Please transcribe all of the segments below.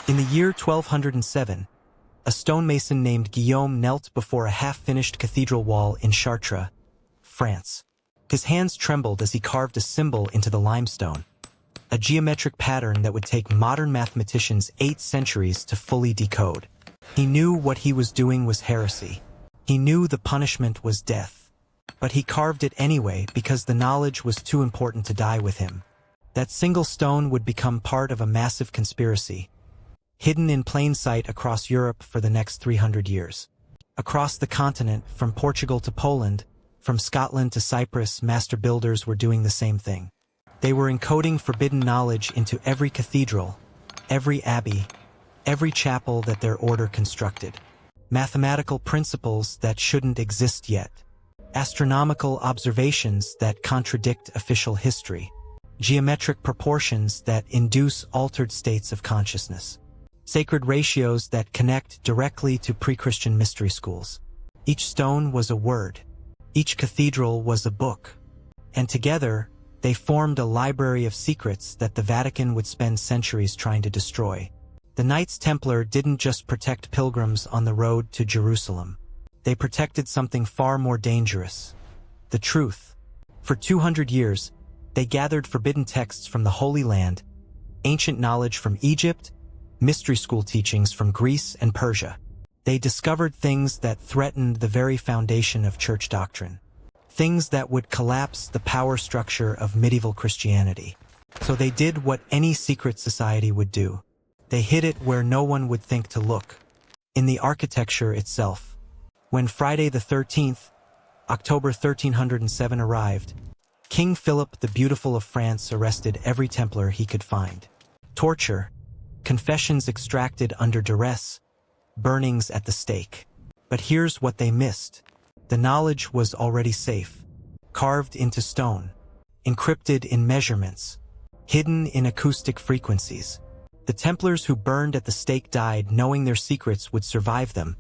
In the year 1207, a stonemason named Guillaume knelt before a half-finished cathedral wall in Chartres, France. His hands trembled as he carved a symbol into the limestone, a geometric pattern that would take modern mathematicians 8 centuries to fully decode. He knew what he was doing was heresy. He knew the punishment was death. But he carved it anyway because the knowledge was too important to die with him. That single stone would become part of a massive conspiracy, hidden in plain sight across Europe for the next 300 years. Across the continent, from Portugal to Poland, from Scotland to Cyprus, master builders were doing the same thing. They were encoding forbidden knowledge into every cathedral, every abbey, every chapel that their order constructed. Mathematical principles that shouldn't exist yet. Astronomical observations that contradict official history. Geometric proportions that induce altered states of consciousness. Sacred ratios that connect directly to pre-Christian mystery schools. Each stone was a word. Each cathedral was a book. And together, they formed a library of secrets that the Vatican would spend centuries trying to destroy. The Knights Templar didn't just protect pilgrims on the road to Jerusalem. They protected something far more dangerous: the truth. For 200 years, they gathered forbidden texts from the Holy Land, ancient knowledge from Egypt, mystery school teachings from Greece and Persia. They discovered things that threatened the very foundation of church doctrine. Things that would collapse the power structure of medieval Christianity. So they did what any secret society would do. They hid it where no one would think to look. In the architecture itself. When Friday the 13th, October 1307 arrived, King Philip the Beautiful of France arrested every Templar he could find. Torture, confessions extracted under duress, burnings at the stake. But here's what they missed. The knowledge was already safe, carved into stone, encrypted in measurements, hidden in acoustic frequencies. The Templars who burned at the stake died knowing their secrets would survive them,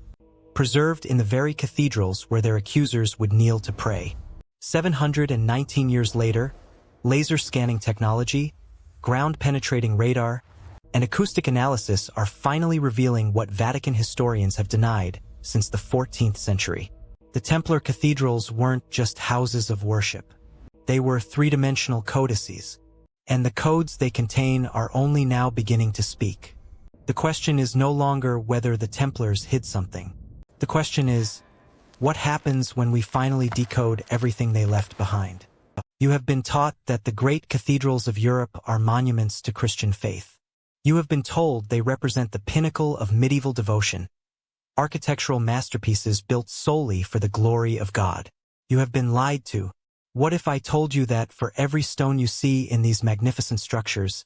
preserved in the very cathedrals where their accusers would kneel to pray. 719 years later, laser scanning technology, ground-penetrating radar, and acoustic analysis are finally revealing what Vatican historians have denied since the 14th century. The Templar cathedrals weren't just houses of worship. They were three-dimensional codices, and the codes they contain are only now beginning to speak. The question is no longer whether the Templars hid something. The question is, what happens when we finally decode everything they left behind? You have been taught that the great cathedrals of Europe are monuments to Christian faith. You have been told they represent the pinnacle of medieval devotion, architectural masterpieces built solely for the glory of God. You have been lied to. What if I told you that for every stone you see in these magnificent structures,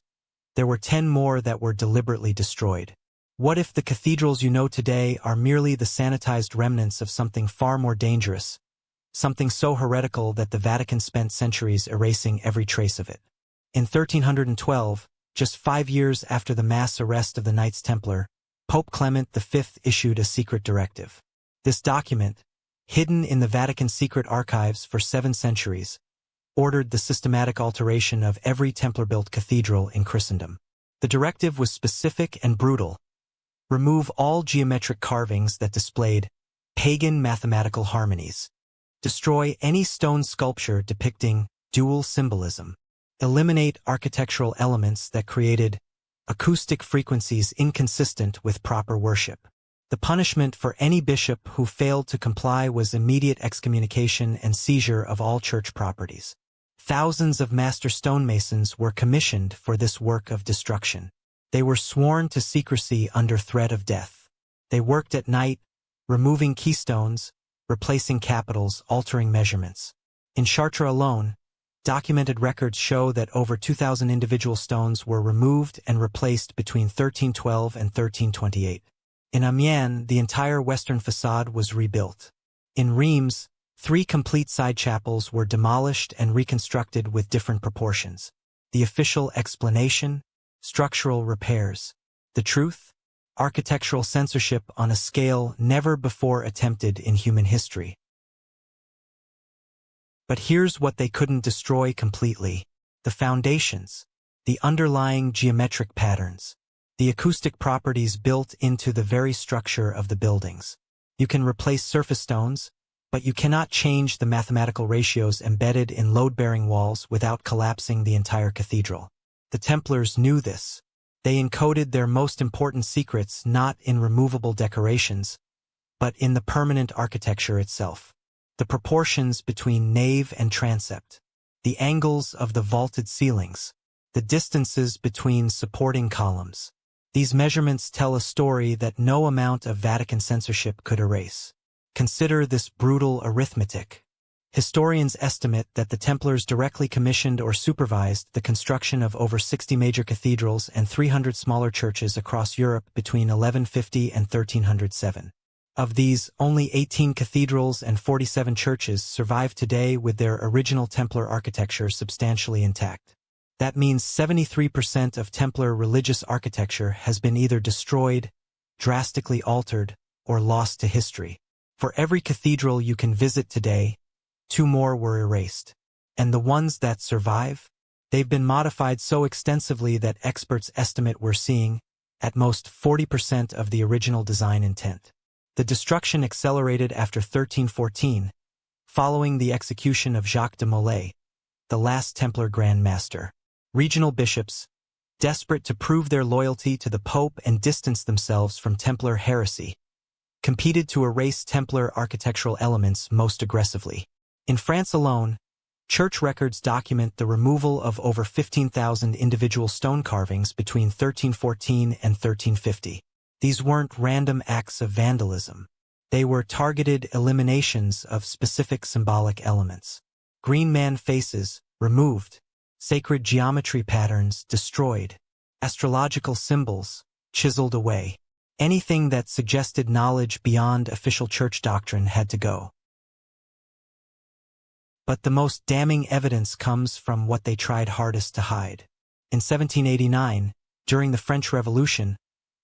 there were 10 more that were deliberately destroyed? What if the cathedrals you know today are merely the sanitized remnants of something far more dangerous, something so heretical that the Vatican spent centuries erasing every trace of it? In 1312, just 5 years after the mass arrest of the Knights Templar, Pope Clement V issued a secret directive. This document, hidden in the Vatican's secret archives for 7 centuries, ordered the systematic alteration of every Templar-built cathedral in Christendom. The directive was specific and brutal. Remove all geometric carvings that displayed pagan mathematical harmonies. Destroy any stone sculpture depicting dual symbolism. Eliminate architectural elements that created acoustic frequencies inconsistent with proper worship. The punishment for any bishop who failed to comply was immediate excommunication and seizure of all church properties. Thousands of master stonemasons were commissioned for this work of destruction. They were sworn to secrecy under threat of death. They worked at night, removing keystones, replacing capitals, altering measurements. In Chartres alone, documented records show that over 2,000 individual stones were removed and replaced between 1312 and 1328. In Amiens, the entire western facade was rebuilt. In Reims, 3 complete side chapels were demolished and reconstructed with different proportions. The official explanation? Structural repairs. The truth? Architectural censorship on a scale never before attempted in human history. But here's what they couldn't destroy completely: the foundations, the underlying geometric patterns. the acoustic properties built into the very structure of the buildings. You can replace surface stones, but you cannot change the mathematical ratios embedded in load-bearing walls without collapsing the entire cathedral. The Templars knew this. They encoded their most important secrets not in removable decorations, but in the permanent architecture itself. The proportions between nave and transept, the angles of the vaulted ceilings, the distances between supporting columns. These measurements tell a story that no amount of Vatican censorship could erase. Consider this brutal arithmetic. Historians estimate that the Templars directly commissioned or supervised the construction of over 60 major cathedrals and 300 smaller churches across Europe between 1150 and 1307. Of these, only 18 cathedrals and 47 churches survive today with their original Templar architecture substantially intact. That means 73% of Templar religious architecture has been either destroyed, drastically altered, or lost to history. For every cathedral you can visit today, 2 more were erased. And the ones that survive? They've been modified so extensively that experts estimate we're seeing, at most 40% of the original design intent. The destruction accelerated after 1314, following the execution of Jacques de Molay, the last Templar Grand Master. Regional bishops, desperate to prove their loyalty to the Pope and distance themselves from Templar heresy, competed to erase Templar architectural elements most aggressively. In France alone, church records document the removal of over 15,000 individual stone carvings between 1314 and 1350. These weren't random acts of vandalism. They were targeted eliminations of specific symbolic elements. Green man faces, removed. Sacred geometry patterns, destroyed. Astrological symbols, chiseled away. Anything that suggested knowledge beyond official church doctrine had to go. But the most damning evidence comes from what they tried hardest to hide. In 1789, during the French Revolution,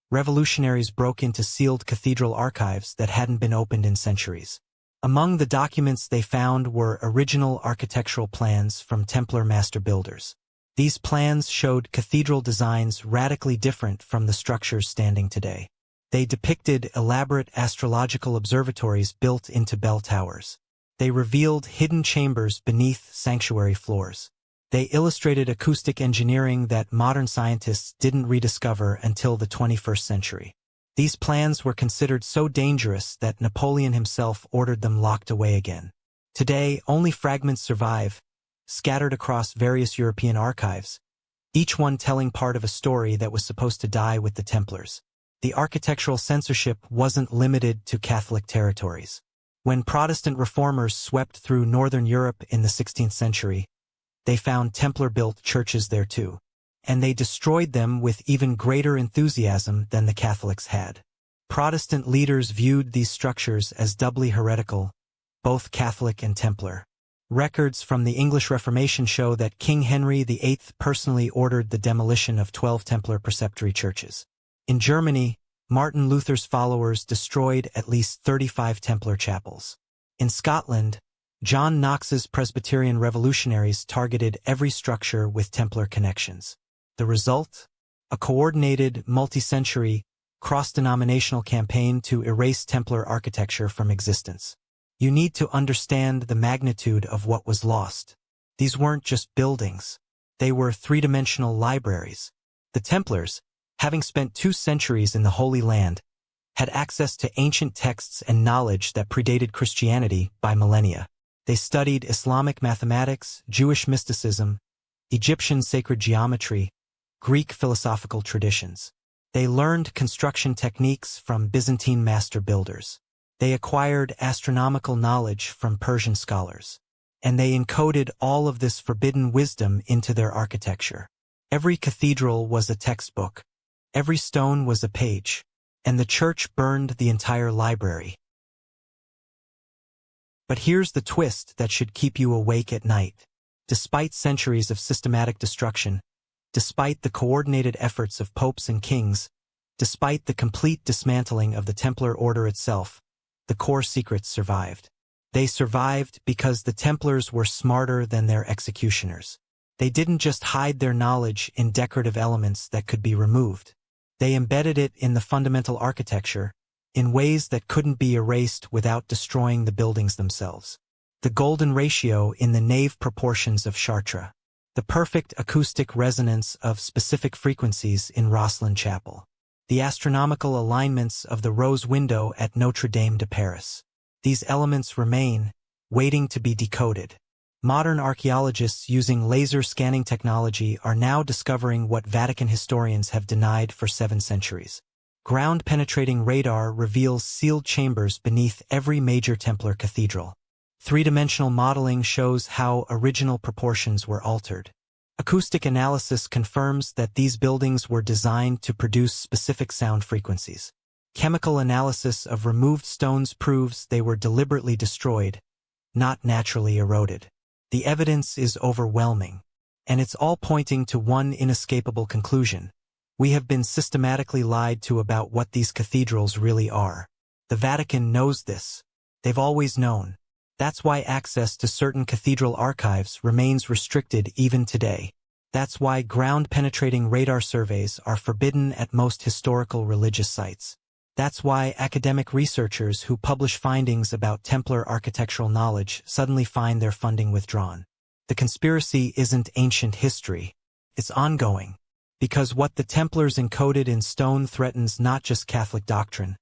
revolutionaries broke into sealed cathedral archives that hadn't been opened in centuries. Among the documents they found were original architectural plans from Templar master builders. These plans showed cathedral designs radically different from the structures standing today. They depicted elaborate astrological observatories built into bell towers. They revealed hidden chambers beneath sanctuary floors. They illustrated acoustic engineering that modern scientists didn't rediscover until the 21st century. These plans were considered so dangerous that Napoleon himself ordered them locked away again. Today, only fragments survive, scattered across various European archives, each one telling part of a story that was supposed to die with the Templars. The architectural censorship wasn't limited to Catholic territories. When Protestant reformers swept through northern Europe in the 16th century, they found Templar-built churches there too. And they destroyed them with even greater enthusiasm than the Catholics had. Protestant leaders viewed these structures as doubly heretical, both Catholic and Templar. Records from the English Reformation show that King Henry VIII personally ordered the demolition of 12 Templar preceptory churches. In Germany, Martin Luther's followers destroyed at least 35 Templar chapels. In Scotland, John Knox's Presbyterian revolutionaries targeted every structure with Templar connections. The result? A coordinated, multi-century, cross-denominational campaign to erase Templar architecture from existence. You need to understand the magnitude of what was lost. These weren't just buildings. They were three-dimensional libraries. The Templars, having spent 2 centuries in the Holy Land, had access to ancient texts and knowledge that predated Christianity by millennia. They studied Islamic mathematics, Jewish mysticism, Egyptian sacred geometry, Greek philosophical traditions. They learned construction techniques from Byzantine master builders. They acquired astronomical knowledge from Persian scholars. And they encoded all of this forbidden wisdom into their architecture. Every cathedral was a textbook. Every stone was a page. And the church burned the entire library. But here's the twist that should keep you awake at night. Despite centuries of systematic destruction, despite the coordinated efforts of popes and kings, despite the complete dismantling of the Templar order itself, the core secrets survived. They survived because the Templars were smarter than their executioners. They didn't just hide their knowledge in decorative elements that could be removed. They embedded it in the fundamental architecture, in ways that couldn't be erased without destroying the buildings themselves. The golden ratio in the nave proportions of Chartres. The perfect acoustic resonance of specific frequencies in Rosslyn Chapel. The astronomical alignments of the rose window at Notre Dame de Paris. These elements remain, waiting to be decoded. Modern archaeologists using laser scanning technology are now discovering what Vatican historians have denied for 7 centuries. Ground-penetrating radar reveals sealed chambers beneath every major Templar cathedral. 3-dimensional modeling shows how original proportions were altered. Acoustic analysis confirms that these buildings were designed to produce specific sound frequencies. Chemical analysis of removed stones proves they were deliberately destroyed, not naturally eroded. The evidence is overwhelming, and it's all pointing to one inescapable conclusion. We have been systematically lied to about what these cathedrals really are. The Vatican knows this. They've always known. That's why access to certain cathedral archives remains restricted even today. That's why ground-penetrating radar surveys are forbidden at most historical religious sites. That's why academic researchers who publish findings about Templar architectural knowledge suddenly find their funding withdrawn. The conspiracy isn't ancient history. It's ongoing. Because what the Templars encoded in stone threatens not just Catholic doctrine,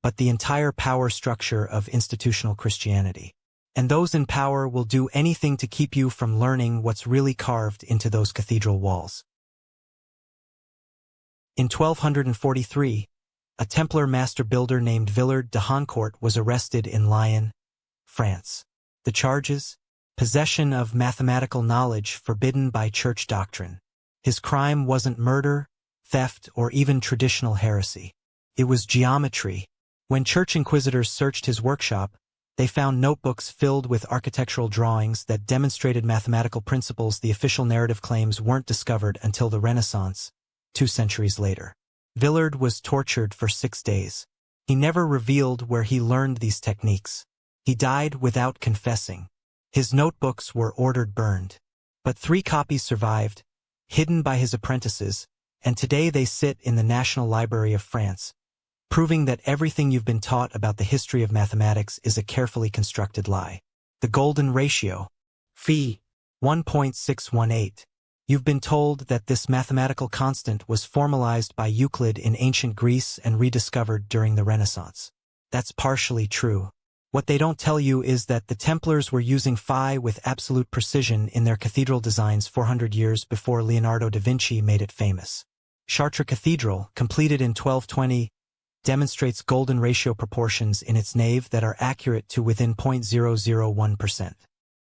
but the entire power structure of institutional Christianity. And those in power will do anything to keep you from learning what's really carved into those cathedral walls. In 1243, a Templar master builder named Villard de Honcourt was arrested in Lyon, France. The charges? Possession of mathematical knowledge forbidden by church doctrine. His crime wasn't murder, theft, or even traditional heresy. It was geometry. When church inquisitors searched his workshop, they found notebooks filled with architectural drawings that demonstrated mathematical principles the official narrative claims weren't discovered until the Renaissance, 2 centuries later. Villard was tortured for 6 days. He never revealed where he learned these techniques. He died without confessing. His notebooks were ordered burned. But 3 copies survived, hidden by his apprentices, and today they sit in the National Library of France, proving that everything you've been taught about the history of mathematics is a carefully constructed lie. The golden ratio. Phi 1.618. You've been told that this mathematical constant was formalized by Euclid in ancient Greece and rediscovered during the Renaissance. That's partially true. What they don't tell you is that the Templars were using phi with absolute precision in their cathedral designs 400 years before Leonardo da Vinci made it famous. Chartres Cathedral, completed in 1220, demonstrates golden ratio proportions in its nave that are accurate to within 0.001%.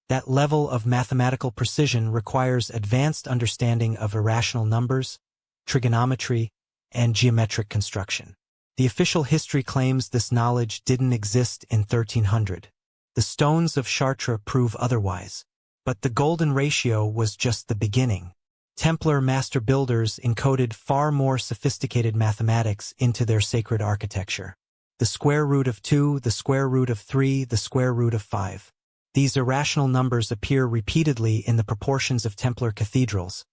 That level of mathematical precision requires advanced understanding of irrational numbers, trigonometry, and geometric construction. The official history claims this knowledge didn't exist in 1300. The stones of Chartres prove otherwise. But the golden ratio was just the beginning. Templar master builders encoded far more sophisticated mathematics into their sacred architecture. The square root of 2, the square root of 3, the square root of 5. These irrational numbers appear repeatedly in the proportions of Templar cathedrals,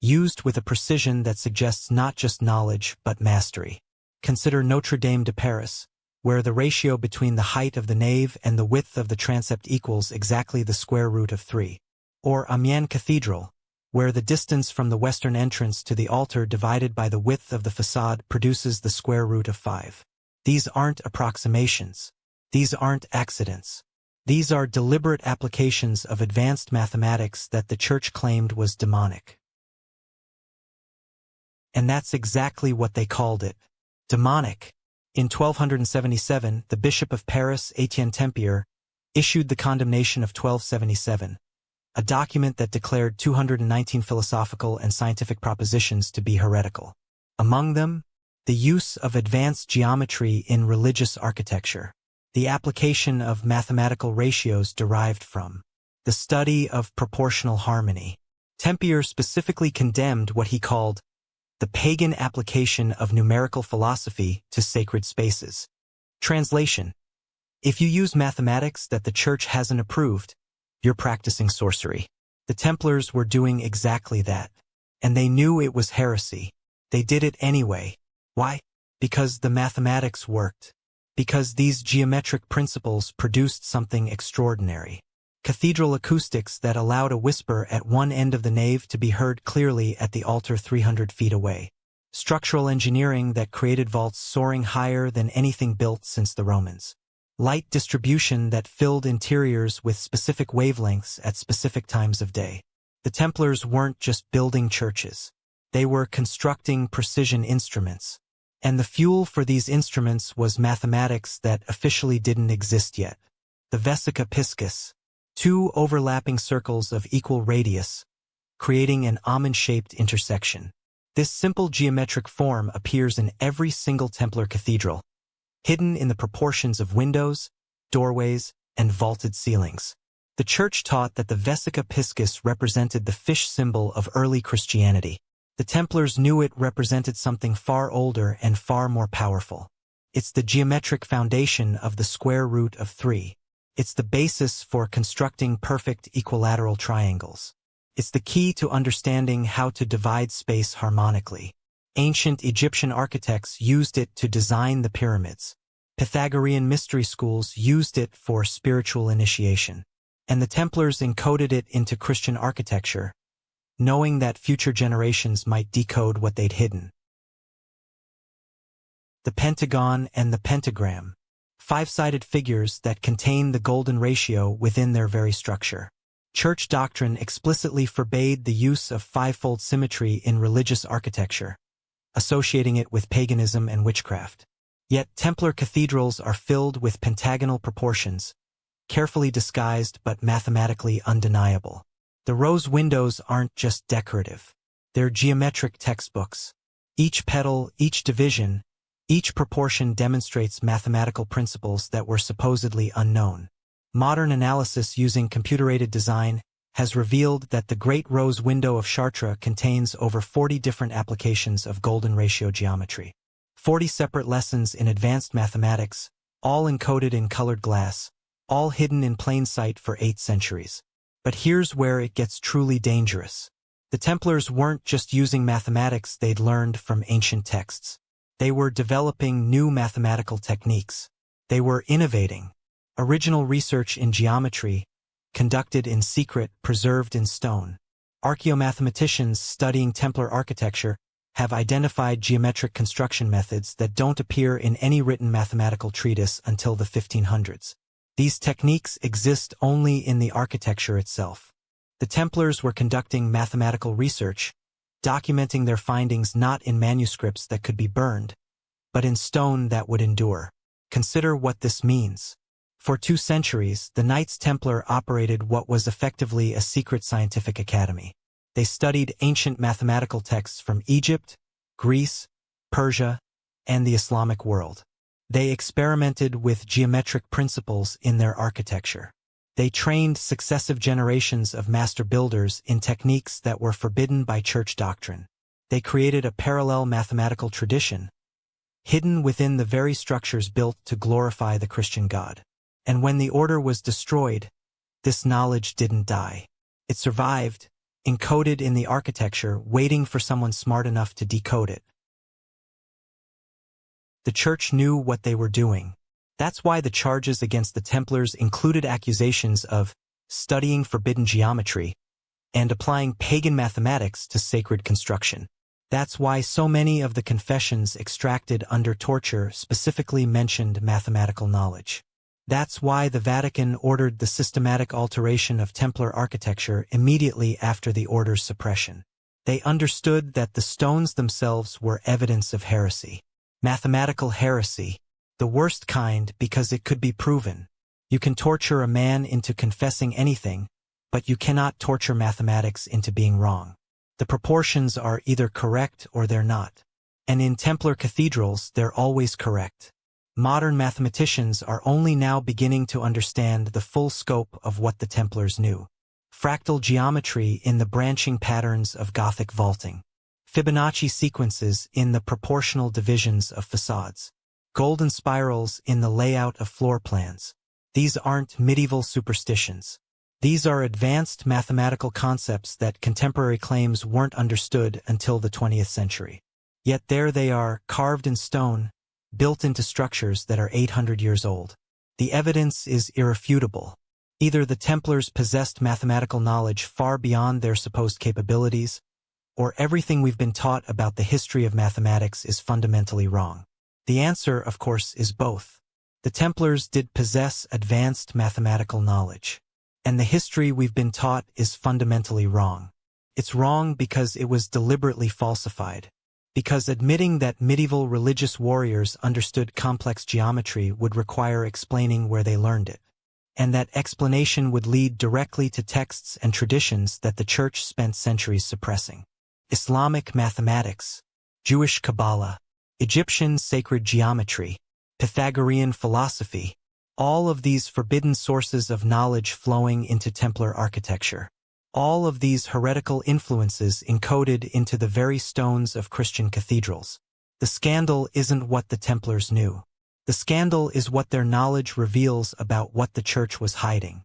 used with a precision that suggests not just knowledge but mastery. Consider Notre Dame de Paris, where the ratio between the height of the nave and the width of the transept equals exactly the square root of 3. Or Amiens Cathedral, where the distance from the western entrance to the altar divided by the width of the facade produces the square root of 5. These aren't approximations. These aren't accidents. These are deliberate applications of advanced mathematics that the Church claimed was demonic. And that's exactly what they called it. Demonic. In 1277, the Bishop of Paris, Etienne Tempier, issued the Condemnation of 1277, a document that declared 219 philosophical and scientific propositions to be heretical. Among them, the use of advanced geometry in religious architecture, the application of mathematical ratios derived from the study of proportional harmony. Tempier specifically condemned what he called the pagan application of numerical philosophy to sacred spaces. Translation: if you use mathematics that the Church hasn't approved, you're practicing sorcery. The Templars were doing exactly that. And they knew it was heresy. They did it anyway. Why? Because the mathematics worked. Because these geometric principles produced something extraordinary. Cathedral acoustics that allowed a whisper at one end of the nave to be heard clearly at the altar 300 feet away. Structural engineering that created vaults soaring higher than anything built since the Romans. Light distribution that filled interiors with specific wavelengths at specific times of day. The Templars weren't just building churches. They were constructing precision instruments. And the fuel for these instruments was mathematics that officially didn't exist yet. The vesica piscis, two overlapping circles of equal radius, creating an almond-shaped intersection. This simple geometric form appears in every single Templar cathedral, hidden in the proportions of windows, doorways, and vaulted ceilings. The Church taught that the vesica piscis represented the fish symbol of early Christianity. The Templars knew it represented something far older and far more powerful. It's the geometric foundation of the square root of 3. It's the basis for constructing perfect equilateral triangles. It's the key to understanding how to divide space harmonically. Ancient Egyptian architects used it to design the pyramids. Pythagorean mystery schools used it for spiritual initiation. And the Templars encoded it into Christian architecture, knowing that future generations might decode what they'd hidden. The pentagon and the pentagram, five-sided figures that contain the golden ratio within their very structure. Church doctrine explicitly forbade the use of fivefold symmetry in religious architecture, associating it with paganism and witchcraft. Yet Templar cathedrals are filled with pentagonal proportions, carefully disguised but mathematically undeniable. The rose windows aren't just decorative. They're geometric textbooks. Each petal, each division, each proportion demonstrates mathematical principles that were supposedly unknown. Modern analysis using computer-aided design has revealed that the Great Rose Window of Chartres contains over 40 different applications of golden ratio geometry. 40 separate lessons in advanced mathematics, all encoded in colored glass, all hidden in plain sight for 8 centuries. But here's where it gets truly dangerous. The Templars weren't just using mathematics they'd learned from ancient texts. They were developing new mathematical techniques. They were innovating. Original research in geometry, conducted in secret, preserved in stone. Archaeomathematicians studying Templar architecture have identified geometric construction methods that don't appear in any written mathematical treatise until the 1500s. These techniques exist only in the architecture itself. The Templars were conducting mathematical research, documenting their findings not in manuscripts that could be burned, but in stone that would endure. Consider what this means. For 2 centuries, the Knights Templar operated what was effectively a secret scientific academy. They studied ancient mathematical texts from Egypt, Greece, Persia, and the Islamic world. They experimented with geometric principles in their architecture. They trained successive generations of master builders in techniques that were forbidden by church doctrine. They created a parallel mathematical tradition, hidden within the very structures built to glorify the Christian God. And when the order was destroyed, this knowledge didn't die. It survived, encoded in the architecture, waiting for someone smart enough to decode it. The church knew what they were doing. That's why the charges against the Templars included accusations of studying forbidden geometry and applying pagan mathematics to sacred construction. That's why so many of the confessions extracted under torture specifically mentioned mathematical knowledge. That's why the Vatican ordered the systematic alteration of Templar architecture immediately after the order's suppression. They understood that the stones themselves were evidence of heresy. Mathematical heresy, the worst kind because it could be proven. You can torture a man into confessing anything, but you cannot torture mathematics into being wrong. The proportions are either correct or they're not. And in Templar cathedrals, they're always correct. Modern mathematicians are only now beginning to understand the full scope of what the Templars knew. Fractal geometry in the branching patterns of Gothic vaulting. Fibonacci sequences in the proportional divisions of facades. Golden spirals in the layout of floor plans. These aren't medieval superstitions. These are advanced mathematical concepts that contemporary claims weren't understood until the 20th century. Yet there they are, carved in stone, built into structures that are 800 years old. The evidence is irrefutable. Either the Templars possessed mathematical knowledge far beyond their supposed capabilities, or everything we've been taught about the history of mathematics is fundamentally wrong. The answer, of course, is both. The Templars did possess advanced mathematical knowledge, and the history we've been taught is fundamentally wrong. It's wrong because it was deliberately falsified, because admitting that medieval religious warriors understood complex geometry would require explaining where they learned it, and that explanation would lead directly to texts and traditions that the Church spent centuries suppressing. Islamic mathematics, Jewish Kabbalah, Egyptian sacred geometry, Pythagorean philosophy, all of these forbidden sources of knowledge flowing into Templar architecture. All of these heretical influences encoded into the very stones of Christian cathedrals. The scandal isn't what the Templars knew. The scandal is what their knowledge reveals about what the Church was hiding.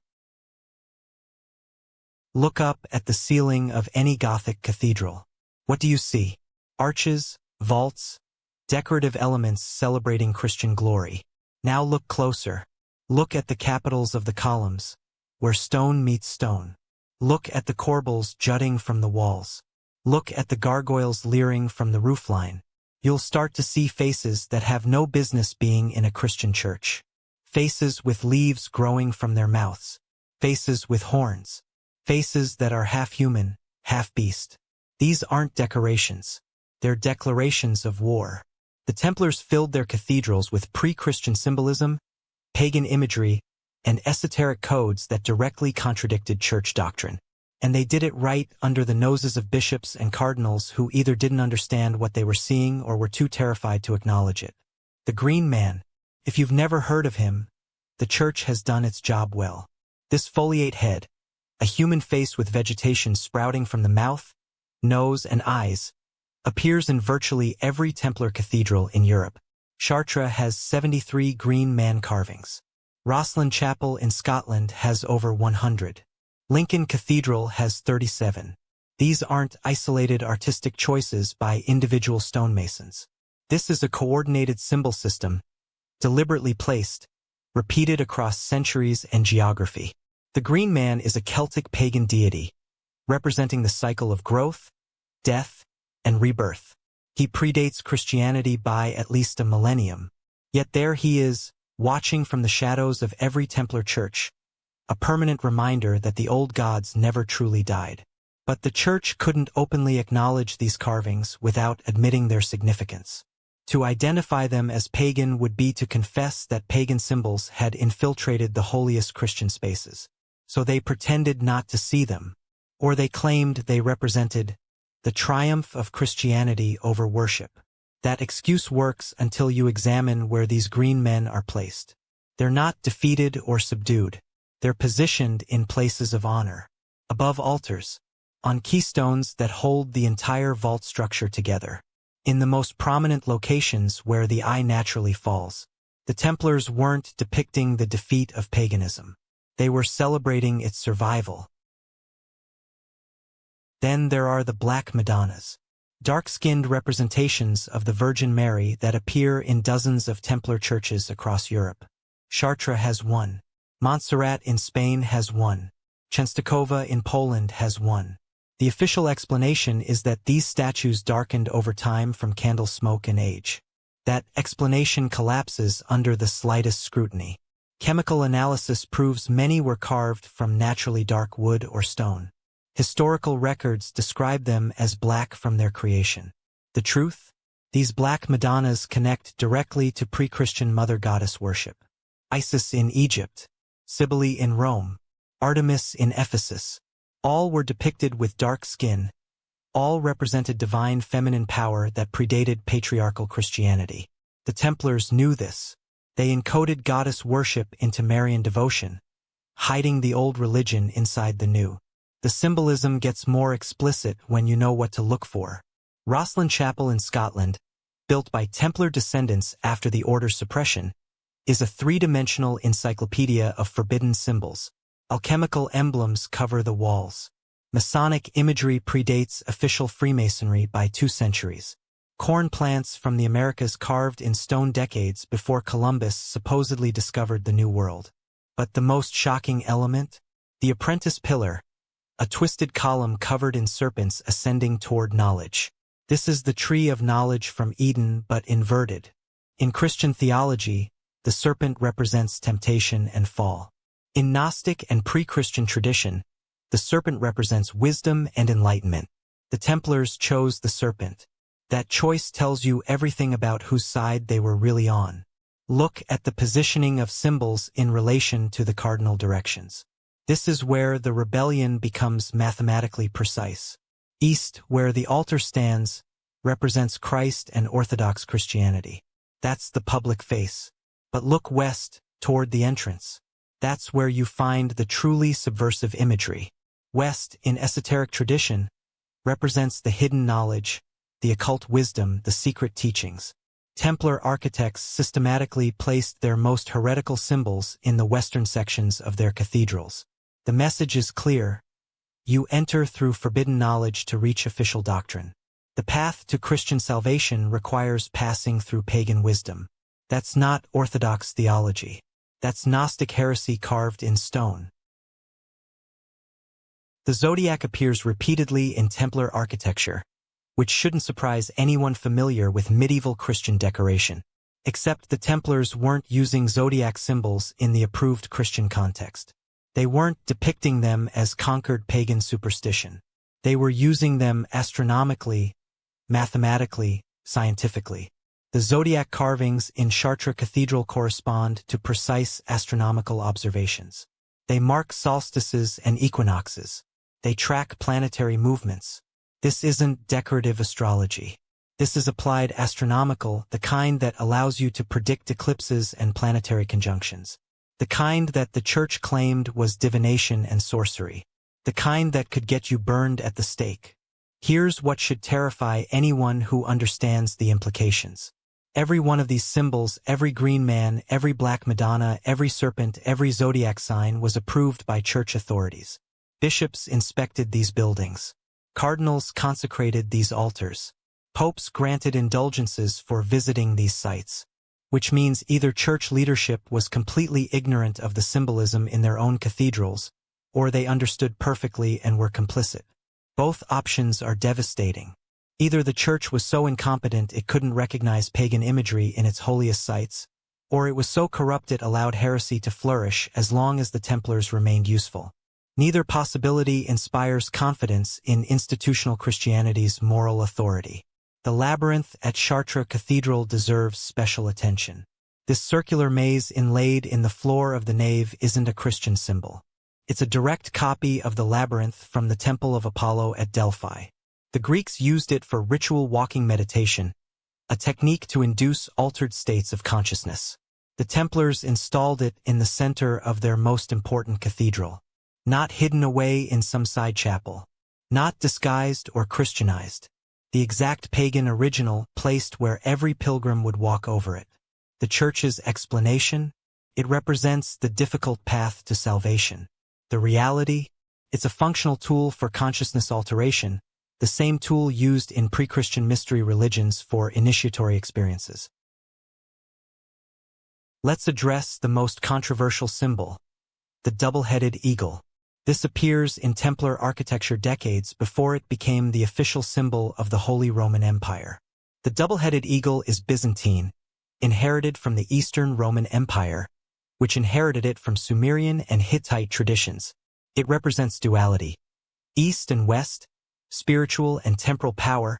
Look up at the ceiling of any Gothic cathedral. What do you see? Arches, vaults, decorative elements celebrating Christian glory. Now look closer. Look at the capitals of the columns, where stone meets stone. Look at the corbels jutting from the walls. Look at the gargoyles leering from the roofline. You'll start to see faces that have no business being in a Christian church. Faces with leaves growing from their mouths. Faces with horns. Faces that are half human, half beast. These aren't decorations. They're declarations of war. The Templars filled their cathedrals with pre-Christian symbolism, pagan imagery, and esoteric codes that directly contradicted church doctrine. And they did it right under the noses of bishops and cardinals who either didn't understand what they were seeing or were too terrified to acknowledge it. The Green Man. If you've never heard of him, the Church has done its job well. This foliate head, a human face with vegetation sprouting from the mouth, nose, and eyes, appears in virtually every Templar cathedral in Europe. Chartres has 73 Green Man carvings. Rosslyn Chapel in Scotland has over 100. Lincoln Cathedral has 37. These aren't isolated artistic choices by individual stonemasons. This is a coordinated symbol system, deliberately placed, repeated across centuries and geography. The Green Man is a Celtic pagan deity, representing the cycle of growth, death, and rebirth. He predates Christianity by at least a millennium. Yet there he is, watching from the shadows of every Templar church, a permanent reminder that the old gods never truly died. But the Church couldn't openly acknowledge these carvings without admitting their significance. To identify them as pagan would be to confess that pagan symbols had infiltrated the holiest Christian spaces. So they pretended not to see them, or they claimed they represented the triumph of Christianity over worship. That excuse works until you examine where these green men are placed. They're not defeated or subdued. They're positioned in places of honor, above altars, on keystones that hold the entire vault structure together, in the most prominent locations where the eye naturally falls. The Templars weren't depicting the defeat of paganism. They were celebrating its survival. Then there are the Black Madonnas, dark-skinned representations of the Virgin Mary that appear in dozens of Templar churches across Europe. Chartres has one. Montserrat in Spain has one. Częstochowa in Poland has one. The official explanation is that these statues darkened over time from candle smoke and age. That explanation collapses under the slightest scrutiny. Chemical analysis proves many were carved from naturally dark wood or stone. Historical records describe them as black from their creation. The truth? These Black Madonnas connect directly to pre-Christian mother goddess worship. Isis in Egypt, Cybele in Rome, Artemis in Ephesus. All were depicted with dark skin. All represented divine feminine power that predated patriarchal Christianity. The Templars knew this. They encoded goddess worship into Marian devotion, hiding the old religion inside the new. The symbolism gets more explicit when you know what to look for. Rosslyn Chapel in Scotland, built by Templar descendants after the order's suppression, is a three-dimensional encyclopedia of forbidden symbols. Alchemical emblems cover the walls. Masonic imagery predates official Freemasonry by 2 centuries. Corn plants from the Americas carved in stone decades before Columbus supposedly discovered the New World. But the most shocking element? The apprentice pillar, a twisted column covered in serpents ascending toward knowledge. This is the tree of knowledge from Eden but inverted. In Christian theology, the serpent represents temptation and fall. In Gnostic and pre-Christian tradition, the serpent represents wisdom and enlightenment. The Templars chose the serpent. That choice tells you everything about whose side they were really on. Look at the positioning of symbols in relation to the cardinal directions. This is where the rebellion becomes mathematically precise. East, where the altar stands, represents Christ and Orthodox Christianity. That's the public face. But look west, toward the entrance. That's where you find the truly subversive imagery. West, in esoteric tradition, represents the hidden knowledge, the occult wisdom, the secret teachings. Templar architects systematically placed their most heretical symbols in the western sections of their cathedrals. The message is clear. You enter through forbidden knowledge to reach official doctrine. The path to Christian salvation requires passing through pagan wisdom. That's not Orthodox theology. That's Gnostic heresy carved in stone. The zodiac appears repeatedly in Templar architecture, which shouldn't surprise anyone familiar with medieval Christian decoration. Except the Templars weren't using zodiac symbols in the approved Christian context. They weren't depicting them as conquered pagan superstition. They were using them astronomically, mathematically, scientifically. The zodiac carvings in Chartres Cathedral correspond to precise astronomical observations. They mark solstices and equinoxes. They track planetary movements. This isn't decorative astrology. This is applied astronomical, the kind that allows you to predict eclipses and planetary conjunctions. The kind that the Church claimed was divination and sorcery. The kind that could get you burned at the stake. Here's what should terrify anyone who understands the implications. Every one of these symbols, every green man, every Black Madonna, every serpent, every zodiac sign was approved by church authorities. Bishops inspected these buildings. Cardinals consecrated these altars. Popes granted indulgences for visiting these sites. Which means either church leadership was completely ignorant of the symbolism in their own cathedrals, or they understood perfectly and were complicit. Both options are devastating. Either the church was so incompetent it couldn't recognize pagan imagery in its holiest sites, or it was so corrupt it allowed heresy to flourish as long as the Templars remained useful. Neither possibility inspires confidence in institutional Christianity's moral authority. The labyrinth at Chartres Cathedral deserves special attention. This circular maze inlaid in the floor of the nave isn't a Christian symbol. It's a direct copy of the labyrinth from the Temple of Apollo at Delphi. The Greeks used it for ritual walking meditation, a technique to induce altered states of consciousness. The Templars installed it in the center of their most important cathedral, not hidden away in some side chapel, not disguised or Christianized. The exact pagan original placed where every pilgrim would walk over it. The Church's explanation? It represents the difficult path to salvation. The reality? It's a functional tool for consciousness alteration, the same tool used in pre-Christian mystery religions for initiatory experiences. Let's address the most controversial symbol, the double-headed eagle. This appears in Templar architecture decades before it became the official symbol of the Holy Roman Empire. The double-headed eagle is Byzantine, inherited from the Eastern Roman Empire, which inherited it from Sumerian and Hittite traditions. It represents duality, East and West, spiritual and temporal power,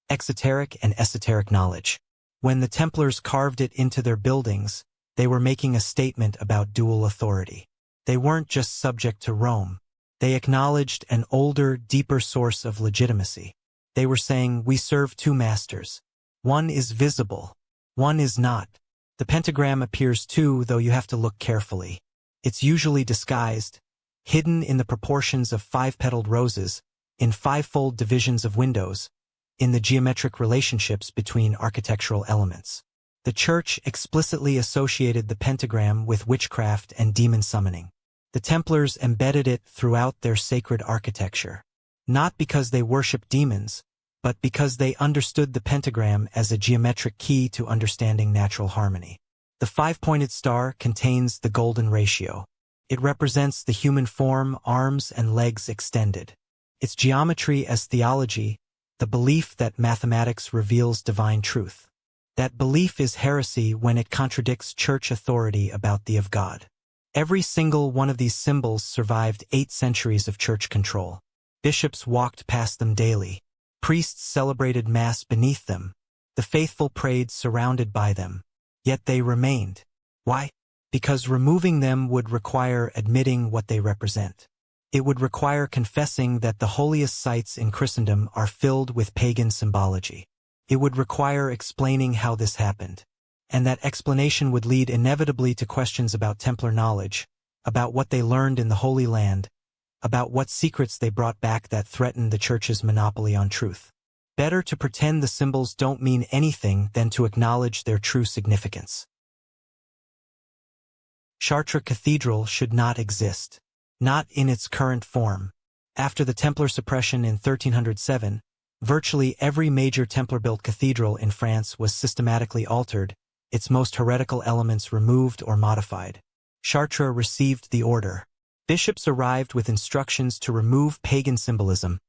exoteric and esoteric knowledge. When the Templars carved it into their buildings, they were making a statement about dual authority. They weren't just subject to Rome. They acknowledged an older, deeper source of legitimacy. They were saying, we serve two masters. One is visible. One is not. The pentagram appears too, though you have to look carefully. It's usually disguised, hidden in the proportions of five-petaled roses, in five-fold divisions of windows, in the geometric relationships between architectural elements. The Church explicitly associated the pentagram with witchcraft and demon summoning. The Templars embedded it throughout their sacred architecture. Not because they worshipped demons, but because they understood the pentagram as a geometric key to understanding natural harmony. The five-pointed star contains the golden ratio. It represents the human form, arms and legs extended. Its geometry as theology, the belief that mathematics reveals divine truth. That belief is heresy when it contradicts church authority about the of God. Every single one of these symbols survived 8 centuries of church control. Bishops walked past them daily. Priests celebrated Mass beneath them. The faithful prayed surrounded by them. Yet they remained. Why? Because removing them would require admitting what they represent. It would require confessing that the holiest sites in Christendom are filled with pagan symbology. It would require explaining how this happened. And that explanation would lead inevitably to questions about Templar knowledge, about what they learned in the Holy Land, about what secrets they brought back that threatened the Church's monopoly on truth. Better to pretend the symbols don't mean anything than to acknowledge their true significance. Chartres Cathedral should not exist. Not in its current form. After the Templar suppression in 1307, virtually every major Templar-built cathedral in France was systematically altered, its most heretical elements removed or modified. Chartres received the order. Bishops arrived with instructions to remove pagan symbolism,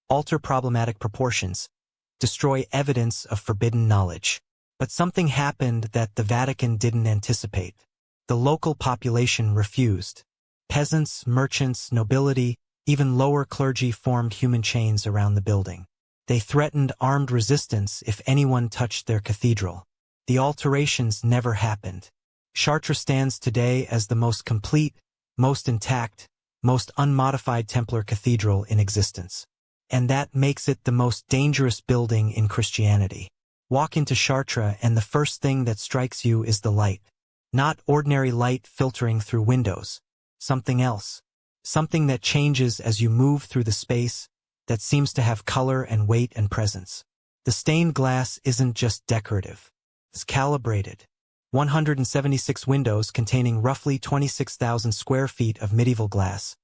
alter problematic proportions, destroy evidence of forbidden knowledge. But something happened that the Vatican didn't anticipate. The local population refused. Peasants, merchants, nobility, even lower clergy formed human chains around the building. They threatened armed resistance if anyone touched their cathedral. The alterations never happened. Chartres stands today as the most complete, most intact, most unmodified Templar cathedral in existence. And that makes it the most dangerous building in Christianity. Walk into Chartres and the first thing that strikes you is the light. Not ordinary light filtering through windows. Something else. Something that changes as you move through the space, that seems to have color and weight and presence. The stained glass isn't just decorative. It's calibrated. 176 windows containing roughly 26,000 square feet of medieval glass.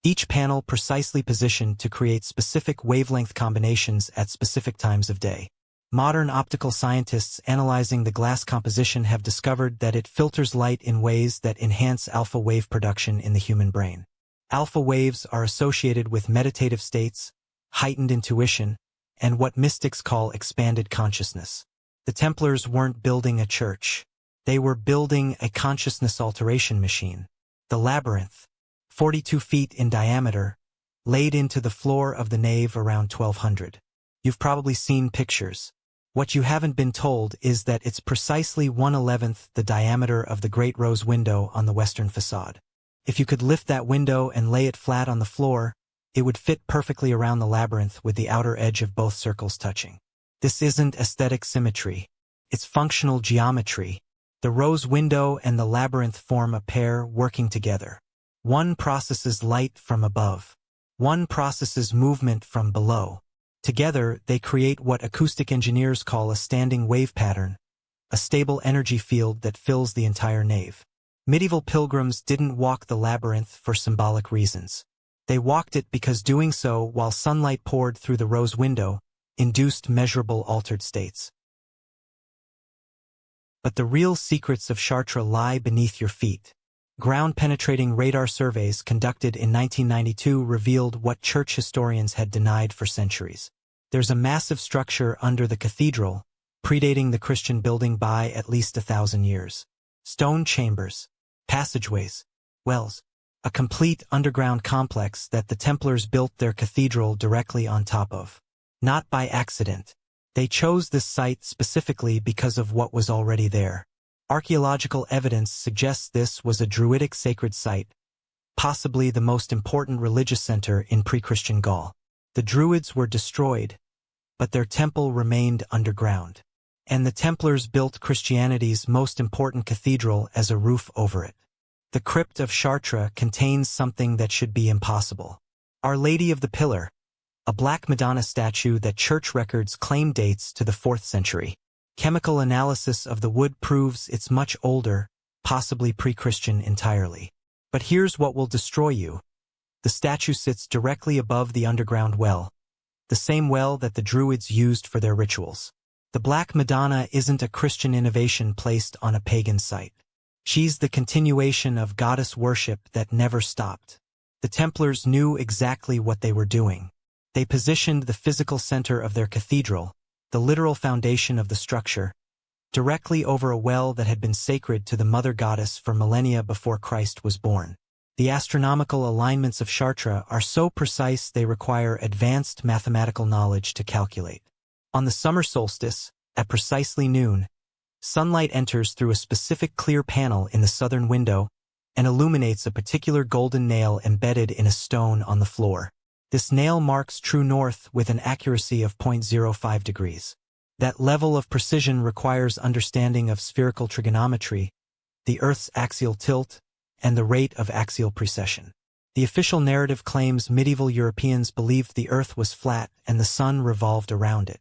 Each panel precisely positioned to create specific wavelength combinations at specific times of day. Modern optical scientists analyzing the glass composition have discovered that it filters light in ways that enhance alpha wave production in the human brain. Alpha waves are associated with meditative states, heightened intuition, and what mystics call expanded consciousness. The Templars weren't building a church. They were building a consciousness alteration machine. The labyrinth, 42 feet in diameter, laid into the floor of the nave around 1200. You've probably seen pictures. What you haven't been told is that it's precisely 1/11th the diameter of the Great Rose window on the western facade. If you could lift that window and lay it flat on the floor, it would fit perfectly around the labyrinth with the outer edge of both circles touching. This isn't aesthetic symmetry. It's functional geometry. The rose window and the labyrinth form a pair working together. One processes light from above. One processes movement from below. Together, they create what acoustic engineers call a standing wave pattern, a stable energy field that fills the entire nave. Medieval pilgrims didn't walk the labyrinth for symbolic reasons. They walked it because doing so while sunlight poured through the rose window induced measurable altered states. But the real secrets of Chartres lie beneath your feet. Ground-penetrating radar surveys conducted in 1992 revealed what church historians had denied for centuries. There's a massive structure under the cathedral, predating the Christian building by at least 1,000 years. Stone chambers, passageways, wells, a complete underground complex that the Templars built their cathedral directly on top of. Not by accident. They chose this site specifically because of what was already there. Archaeological evidence suggests this was a Druidic sacred site, possibly the most important religious center in pre-Christian Gaul. The Druids were destroyed, but their temple remained underground. And the Templars built Christianity's most important cathedral as a roof over it. The crypt of Chartres contains something that should be impossible. Our Lady of the Pillar, a Black Madonna statue that church records claim dates to the 4th century. Chemical analysis of the wood proves it's much older, possibly pre-Christian entirely. But here's what will destroy you. The statue sits directly above the underground well, the same well that the Druids used for their rituals. The Black Madonna isn't a Christian innovation placed on a pagan site. She's the continuation of goddess worship that never stopped. The Templars knew exactly what they were doing. They positioned the physical center of their cathedral, the literal foundation of the structure, directly over a well that had been sacred to the mother goddess for millennia before Christ was born. The astronomical alignments of Chartres are so precise they require advanced mathematical knowledge to calculate. On the summer solstice, at precisely noon, sunlight enters through a specific clear panel in the southern window and illuminates a particular golden nail embedded in a stone on the floor. This nail marks true north with an accuracy of 0.05 degrees. That level of precision requires understanding of spherical trigonometry, the Earth's axial tilt, and the rate of axial precession. The official narrative claims medieval Europeans believed the Earth was flat and the sun revolved around it.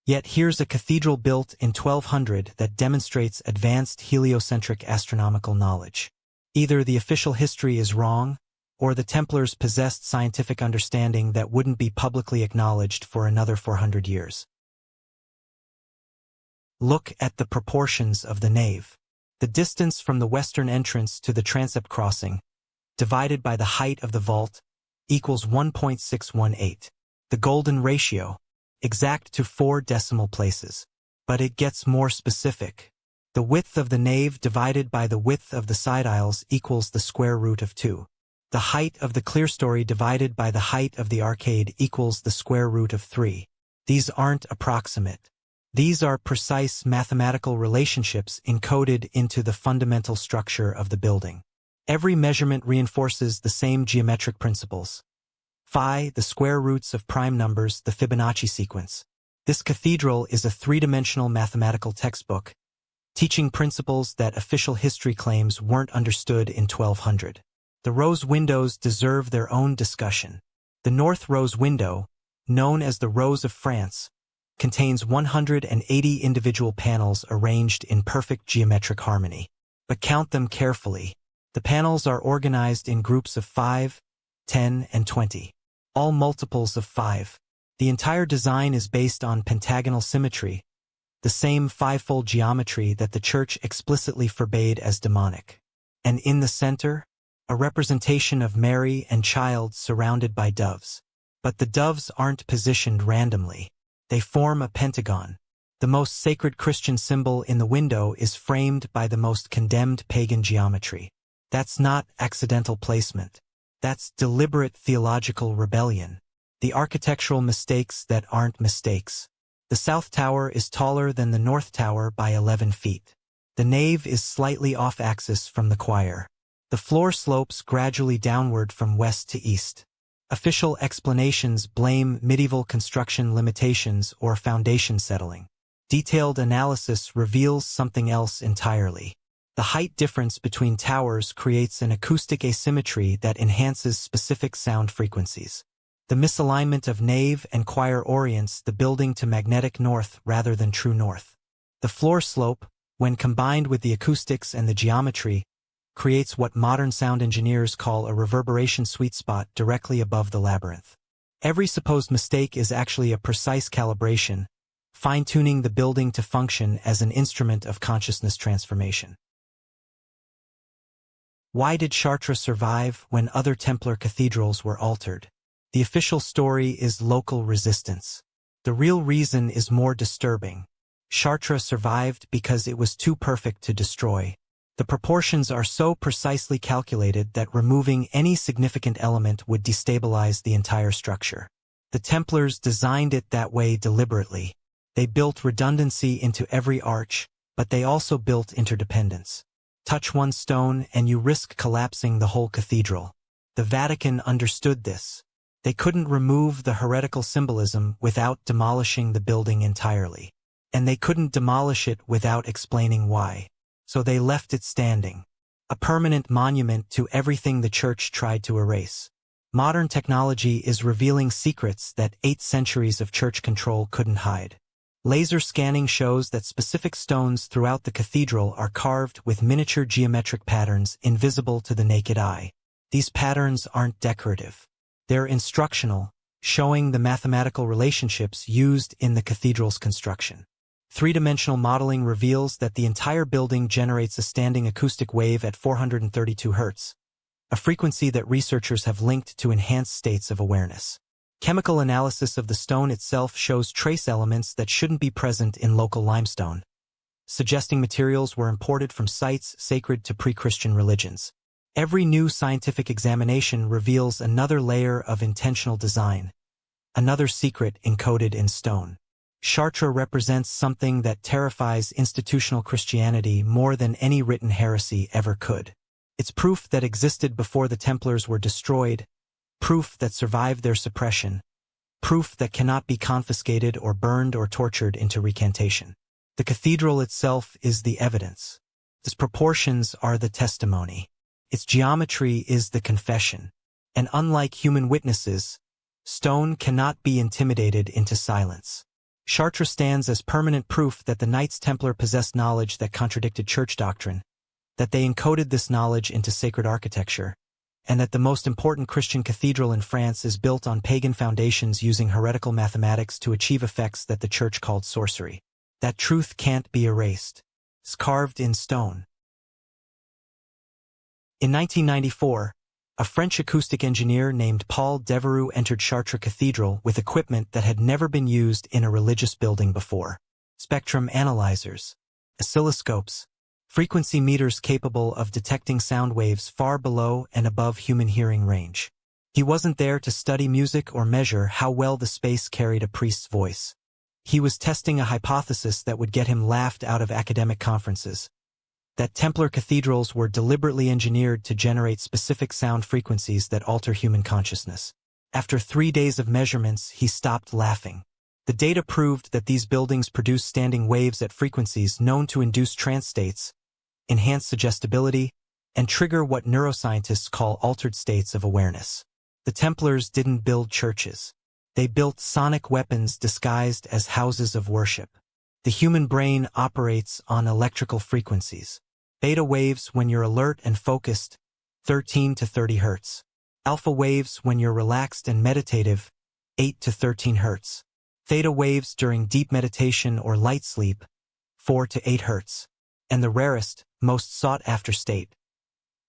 Yet here's a cathedral built in 1200 that demonstrates advanced heliocentric astronomical knowledge. Either the official history is wrong, or the Templars possessed scientific understanding that wouldn't be publicly acknowledged for another 400 years. Look at the proportions of the nave. The distance from the western entrance to the transept crossing, divided by the height of the vault, equals 1.618. The golden ratio, exact to 4 decimal places. But it gets more specific. The width of the nave divided by the width of the side aisles equals the square root of 2. The height of the clerestory divided by the height of the arcade equals the square root of 3. These aren't approximate. These are precise mathematical relationships encoded into the fundamental structure of the building. Every measurement reinforces the same geometric principles. Phi, the square roots of prime numbers, the Fibonacci sequence. This cathedral is a three-dimensional mathematical textbook, teaching principles that official history claims weren't understood in 1200. The rose windows deserve their own discussion. The north rose window, known as the Rose of France, contains 180 individual panels arranged in perfect geometric harmony. But count them carefully. The panels are organized in groups of 5, 10, and 20, all multiples of 5. The entire design is based on pentagonal symmetry, the same fivefold geometry that the Church explicitly forbade as demonic. And in the center, a representation of Mary and child surrounded by doves. But the doves aren't positioned randomly. They form a pentagon. The most sacred Christian symbol in the window is framed by the most condemned pagan geometry. That's not accidental placement. That's deliberate theological rebellion. The architectural mistakes that aren't mistakes. The south tower is taller than the north tower by 11 feet. The nave is slightly off-axis from the choir. The floor slopes gradually downward from west to east. Official explanations blame medieval construction limitations or foundation settling. Detailed analysis reveals something else entirely. The height difference between towers creates an acoustic asymmetry that enhances specific sound frequencies. The misalignment of nave and choir orients the building to magnetic north rather than true north. The floor slope, when combined with the acoustics and the geometry, creates what modern sound engineers call a reverberation sweet spot directly above the labyrinth. Every supposed mistake is actually a precise calibration, fine-tuning the building to function as an instrument of consciousness transformation. Why did Chartres survive when other Templar cathedrals were altered? The official story is local resistance. The real reason is more disturbing. Chartres survived because it was too perfect to destroy. The proportions are so precisely calculated that removing any significant element would destabilize the entire structure. The Templars designed it that way deliberately. They built redundancy into every arch, but they also built interdependence. Touch one stone and you risk collapsing the whole cathedral. The Vatican understood this. They couldn't remove the heretical symbolism without demolishing the building entirely. And they couldn't demolish it without explaining why. So they left it standing. A permanent monument to everything the Church tried to erase. Modern technology is revealing secrets that 8 centuries of Church control couldn't hide. Laser scanning shows that specific stones throughout the cathedral are carved with miniature geometric patterns invisible to the naked eye. These patterns aren't decorative. They're instructional, showing the mathematical relationships used in the cathedral's construction. Three-dimensional modeling reveals that the entire building generates a standing acoustic wave at 432 Hz, a frequency that researchers have linked to enhanced states of awareness. Chemical analysis of the stone itself shows trace elements that shouldn't be present in local limestone, suggesting materials were imported from sites sacred to pre-Christian religions. Every new scientific examination reveals another layer of intentional design, another secret encoded in stone. Chartres represents something that terrifies institutional Christianity more than any written heresy ever could. It's proof that existed before the Templars were destroyed, proof that survived their suppression, proof that cannot be confiscated or burned or tortured into recantation. The cathedral itself is the evidence. Its proportions are the testimony. Its geometry is the confession. And unlike human witnesses, stone cannot be intimidated into silence. Chartres stands as permanent proof that the Knights Templar possessed knowledge that contradicted church doctrine, that they encoded this knowledge into sacred architecture, and that the most important Christian cathedral in France is built on pagan foundations using heretical mathematics to achieve effects that the church called sorcery. That truth can't be erased. It's carved in stone. In 1994, a French acoustic engineer named Paul Devereux entered Chartres Cathedral with equipment that had never been used in a religious building before. Spectrum analyzers, oscilloscopes, frequency meters capable of detecting sound waves far below and above human hearing range. He wasn't there to study music or measure how well the space carried a priest's voice. He was testing a hypothesis that would get him laughed out of academic conferences: that Templar cathedrals were deliberately engineered to generate specific sound frequencies that alter human consciousness. After 3 days of measurements, he stopped laughing. The data proved that these buildings produce standing waves at frequencies known to induce trance states, enhance suggestibility, and trigger what neuroscientists call altered states of awareness. The Templars didn't build churches. They built sonic weapons disguised as houses of worship. The human brain operates on electrical frequencies. Beta waves when you're alert and focused, 13 to 30 Hz. Alpha waves when you're relaxed and meditative, 8 to 13 Hz. Theta waves during deep meditation or light sleep, 4 to 8 Hz. And the rarest, most sought-after state,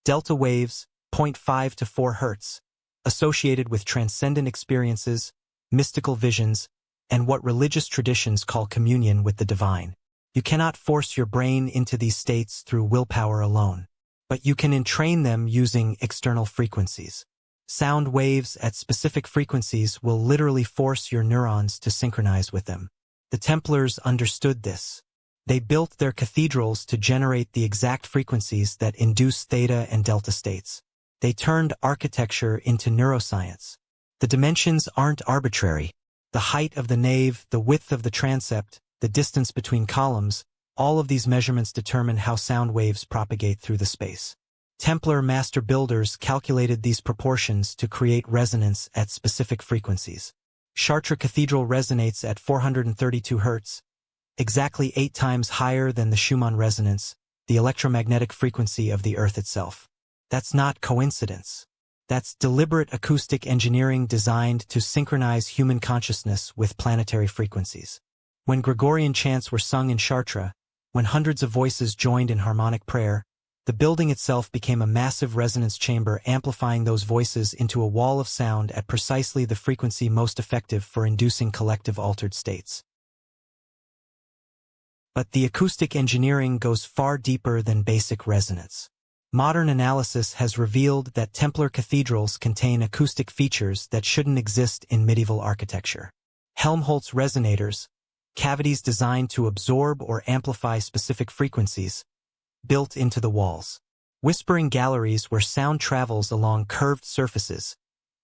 delta waves, 0.5 to 4 Hz, associated with transcendent experiences, mystical visions, and what religious traditions call communion with the divine. You cannot force your brain into these states through willpower alone, but you can entrain them using external frequencies. Sound waves at specific frequencies will literally force your neurons to synchronize with them. The Templars understood this. They built their cathedrals to generate the exact frequencies that induce theta and delta states. They turned architecture into neuroscience. The dimensions aren't arbitrary. The height of the nave, the width of the transept, the distance between columns, all of these measurements determine how sound waves propagate through the space. Templar master builders calculated these proportions to create resonance at specific frequencies. Chartres Cathedral resonates at 432 Hz, exactly 8 times higher than the Schumann resonance, the electromagnetic frequency of the Earth itself. That's not coincidence. That's deliberate acoustic engineering designed to synchronize human consciousness with planetary frequencies. When Gregorian chants were sung in Chartres, when hundreds of voices joined in harmonic prayer, the building itself became a massive resonance chamber, amplifying those voices into a wall of sound at precisely the frequency most effective for inducing collective altered states. But the acoustic engineering goes far deeper than basic resonance. Modern analysis has revealed that Templar cathedrals contain acoustic features that shouldn't exist in medieval architecture. Helmholtz resonators, cavities designed to absorb or amplify specific frequencies, built into the walls. Whispering galleries where sound travels along curved surfaces,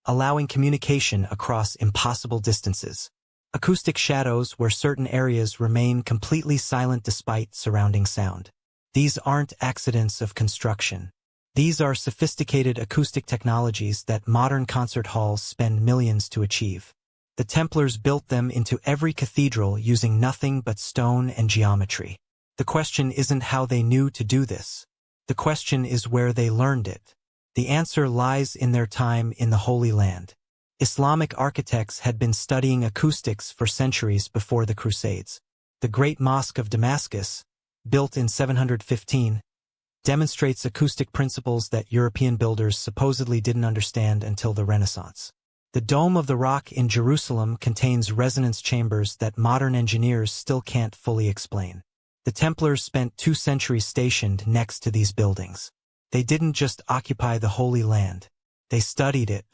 allowing communication across impossible distances. Acoustic shadows where certain areas remain completely silent despite surrounding sound. These aren't accidents of construction. These are sophisticated acoustic technologies that modern concert halls spend millions to achieve. The Templars built them into every cathedral using nothing but stone and geometry. The question isn't how they knew to do this. The question is where they learned it. The answer lies in their time in the Holy Land. Islamic architects had been studying acoustics for centuries before the Crusades. The Great Mosque of Damascus, built in 715, demonstrates acoustic principles that European builders supposedly didn't understand until the Renaissance. The Dome of the Rock in Jerusalem contains resonance chambers that modern engineers still can't fully explain. The Templars spent 2 centuries stationed next to these buildings. They didn't just occupy the Holy Land. They studied it.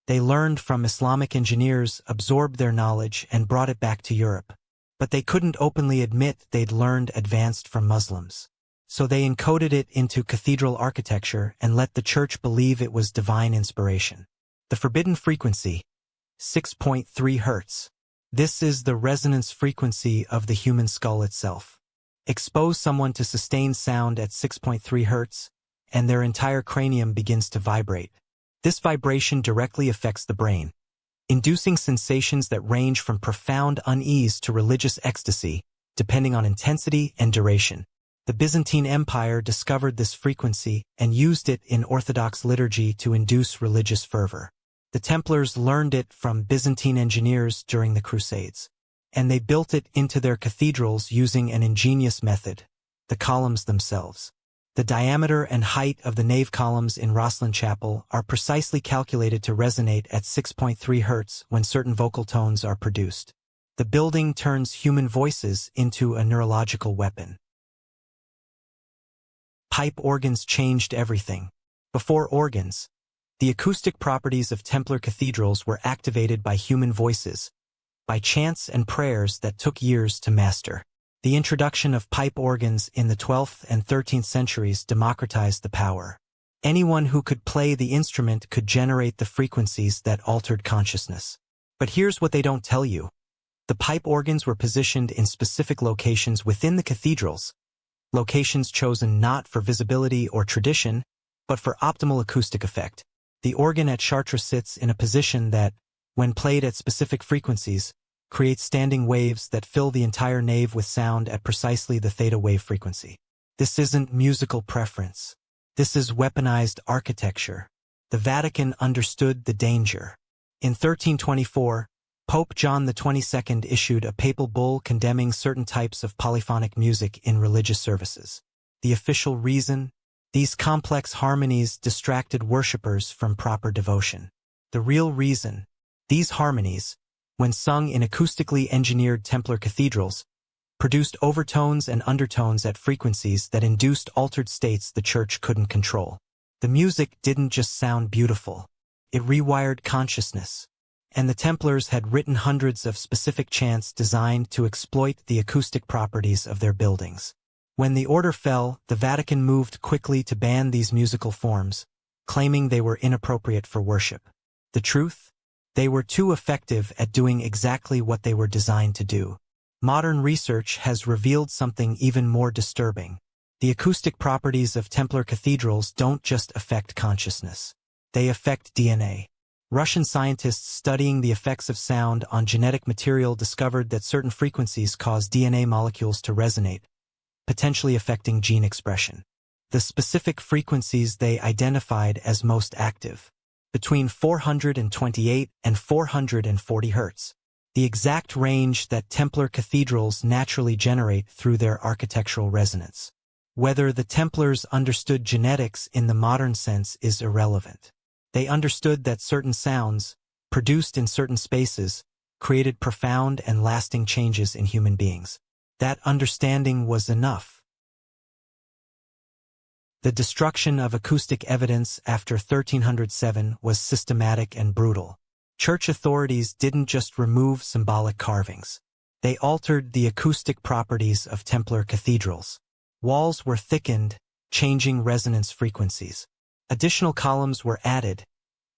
They learned from Islamic engineers, absorbed their knowledge, and brought it back to Europe. But they couldn't openly admit they'd learned advanced from Muslims. So they encoded it into cathedral architecture and let the church believe it was divine inspiration. The forbidden frequency, 6.3 Hz. This is the resonance frequency of the human skull itself. Expose someone to sustained sound at 6.3 Hz, and their entire cranium begins to vibrate. This vibration directly affects the brain, inducing sensations that range from profound unease to religious ecstasy, depending on intensity and duration. The Byzantine Empire discovered this frequency and used it in Orthodox liturgy to induce religious fervor. The Templars learned it from Byzantine engineers during the Crusades, and they built it into their cathedrals using an ingenious method: the columns themselves. The diameter and height of the nave columns in Rosslyn Chapel are precisely calculated to resonate at 6.3 Hz when certain vocal tones are produced. The building turns human voices into a neurological weapon. Pipe organs changed everything. Before organs, the acoustic properties of Templar cathedrals were activated by human voices, by chants and prayers that took years to master. The introduction of pipe organs in the 12th and 13th centuries democratized the power. Anyone who could play the instrument could generate the frequencies that altered consciousness. But here's what they don't tell you. The pipe organs were positioned in specific locations within the cathedrals, locations chosen not for visibility or tradition, but for optimal acoustic effect. The organ at Chartres sits in a position that, when played at specific frequencies, creates standing waves that fill the entire nave with sound at precisely the theta wave frequency. This isn't musical preference. This is weaponized architecture. The Vatican understood the danger. In 1324, Pope John XXII issued a papal bull condemning certain types of polyphonic music in religious services. The official reason? These complex harmonies distracted worshippers from proper devotion. The real reason? These harmonies, when sung in acoustically engineered Templar cathedrals, produced overtones and undertones at frequencies that induced altered states the church couldn't control. The music didn't just sound beautiful. It rewired consciousness. And the Templars had written hundreds of specific chants designed to exploit the acoustic properties of their buildings. When the order fell, the Vatican moved quickly to ban these musical forms, claiming they were inappropriate for worship. The truth? They were too effective at doing exactly what they were designed to do. Modern research has revealed something even more disturbing. The acoustic properties of Templar cathedrals don't just affect consciousness. They affect DNA. Russian scientists studying the effects of sound on genetic material discovered that certain frequencies cause DNA molecules to resonate, potentially affecting gene expression. The specific frequencies they identified as most active, between 428 and 440 Hz, the exact range that Templar cathedrals naturally generate through their architectural resonance. Whether the Templars understood genetics in the modern sense is irrelevant. They understood that certain sounds, produced in certain spaces, created profound and lasting changes in human beings. That understanding was enough. The destruction of acoustic evidence after 1307 was systematic and brutal. Church authorities didn't just remove symbolic carvings. They altered the acoustic properties of Templar cathedrals. Walls were thickened, changing resonance frequencies. Additional columns were added,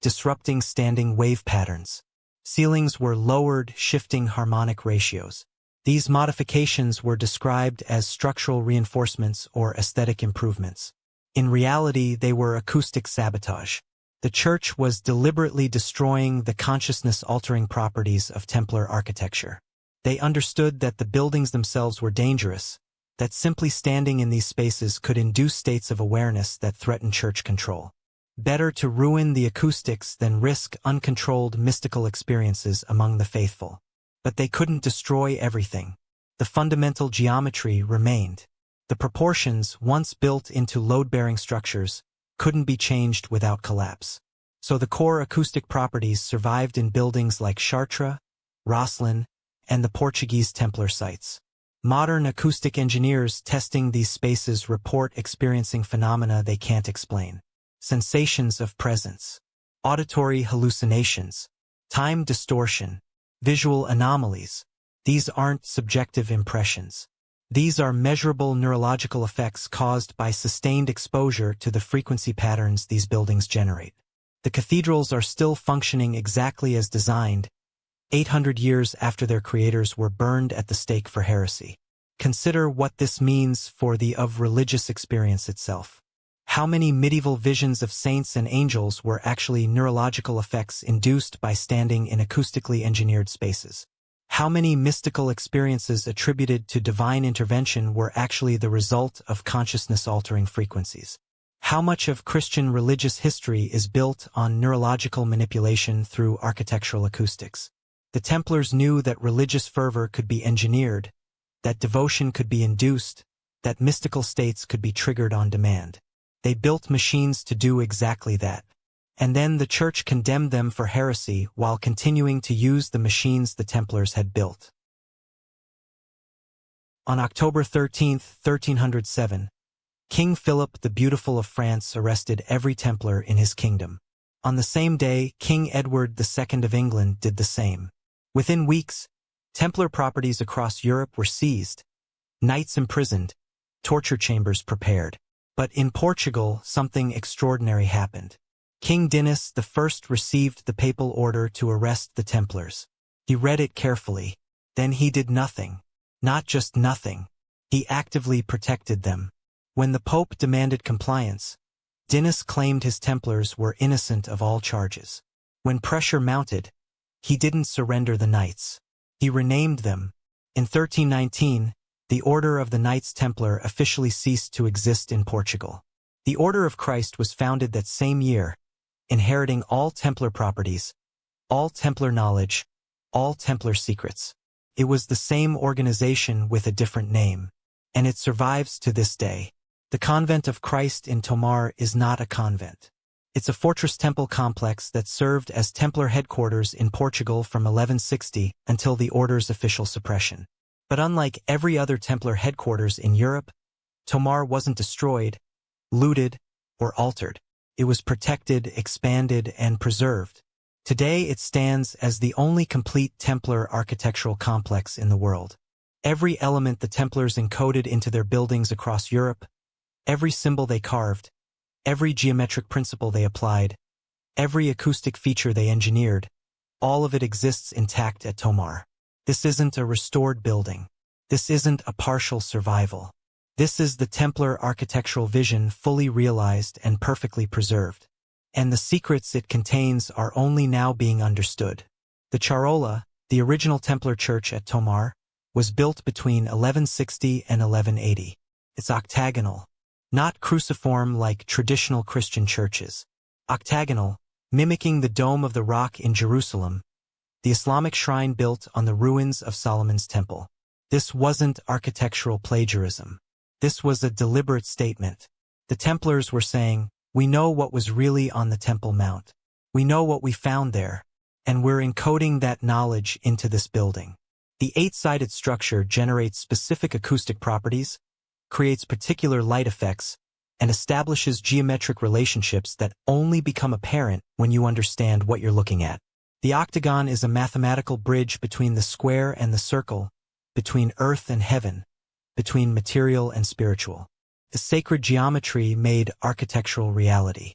disrupting standing wave patterns. Ceilings were lowered, shifting harmonic ratios. These modifications were described as structural reinforcements or aesthetic improvements. In reality, they were acoustic sabotage. The church was deliberately destroying the consciousness-altering properties of Templar architecture. They understood that the buildings themselves were dangerous, that simply standing in these spaces could induce states of awareness that threatened church control. Better to ruin the acoustics than risk uncontrolled mystical experiences among the faithful. But they couldn't destroy everything. The fundamental geometry remained. The proportions, once built into load-bearing structures, couldn't be changed without collapse. So the core acoustic properties survived in buildings like Chartres, Rosslyn, and the Portuguese Templar sites. Modern acoustic engineers testing these spaces report experiencing phenomena they can't explain. Sensations of presence, auditory hallucinations, time distortion, visual anomalies. These aren't subjective impressions. These are measurable neurological effects caused by sustained exposure to the frequency patterns these buildings generate. The cathedrals are still functioning exactly as designed, 800 years after their creators were burned at the stake for heresy. Consider what this means for the religious experience itself. How many medieval visions of saints and angels were actually neurological effects induced by standing in acoustically engineered spaces? How many mystical experiences attributed to divine intervention were actually the result of consciousness-altering frequencies? How much of Christian religious history is built on neurological manipulation through architectural acoustics? The Templars knew that religious fervor could be engineered, that devotion could be induced, that mystical states could be triggered on demand. They built machines to do exactly that. And then the Church condemned them for heresy while continuing to use the machines the Templars had built. On October 13, 1307, King Philip the Beautiful of France arrested every Templar in his kingdom. On the same day, King Edward II of England did the same. Within weeks, Templar properties across Europe were seized, knights imprisoned, torture chambers prepared. But in Portugal, something extraordinary happened. King Dinis I received the papal order to arrest the Templars. He read it carefully. Then he did nothing. Not just nothing. He actively protected them. When the Pope demanded compliance, Dinis claimed his Templars were innocent of all charges. When pressure mounted, he didn't surrender the knights. He renamed them. In 1319, the Order of the Knights Templar officially ceased to exist in Portugal. The Order of Christ was founded that same year, inheriting all Templar properties, all Templar knowledge, all Templar secrets. It was the same organization with a different name, and it survives to this day. The Convent of Christ in Tomar is not a convent. It's a fortress temple complex that served as Templar headquarters in Portugal from 1160 until the order's official suppression. But unlike every other Templar headquarters in Europe, Tomar wasn't destroyed, looted, or altered. It was protected, expanded, and preserved. Today it stands as the only complete Templar architectural complex in the world. Every element the Templars encoded into their buildings across Europe, every symbol they carved, every geometric principle they applied, every acoustic feature they engineered, all of it exists intact at Tomar. This isn't a restored building. This isn't a partial survival. This is the Templar architectural vision fully realized and perfectly preserved. And the secrets it contains are only now being understood. The Charola, the original Templar church at Tomar, was built between 1160 and 1180. It's octagonal, not cruciform like traditional Christian churches. Octagonal, mimicking the Dome of the Rock in Jerusalem, the Islamic shrine built on the ruins of Solomon's temple. This wasn't architectural plagiarism. This was a deliberate statement. The Templars were saying, we know what was really on the Temple Mount. We know what we found there, and we're encoding that knowledge into this building. The 8-sided structure generates specific acoustic properties, creates particular light effects, and establishes geometric relationships that only become apparent when you understand what you're looking at. The octagon is a mathematical bridge between the square and the circle, between earth and heaven, between material and spiritual. The sacred geometry made architectural reality.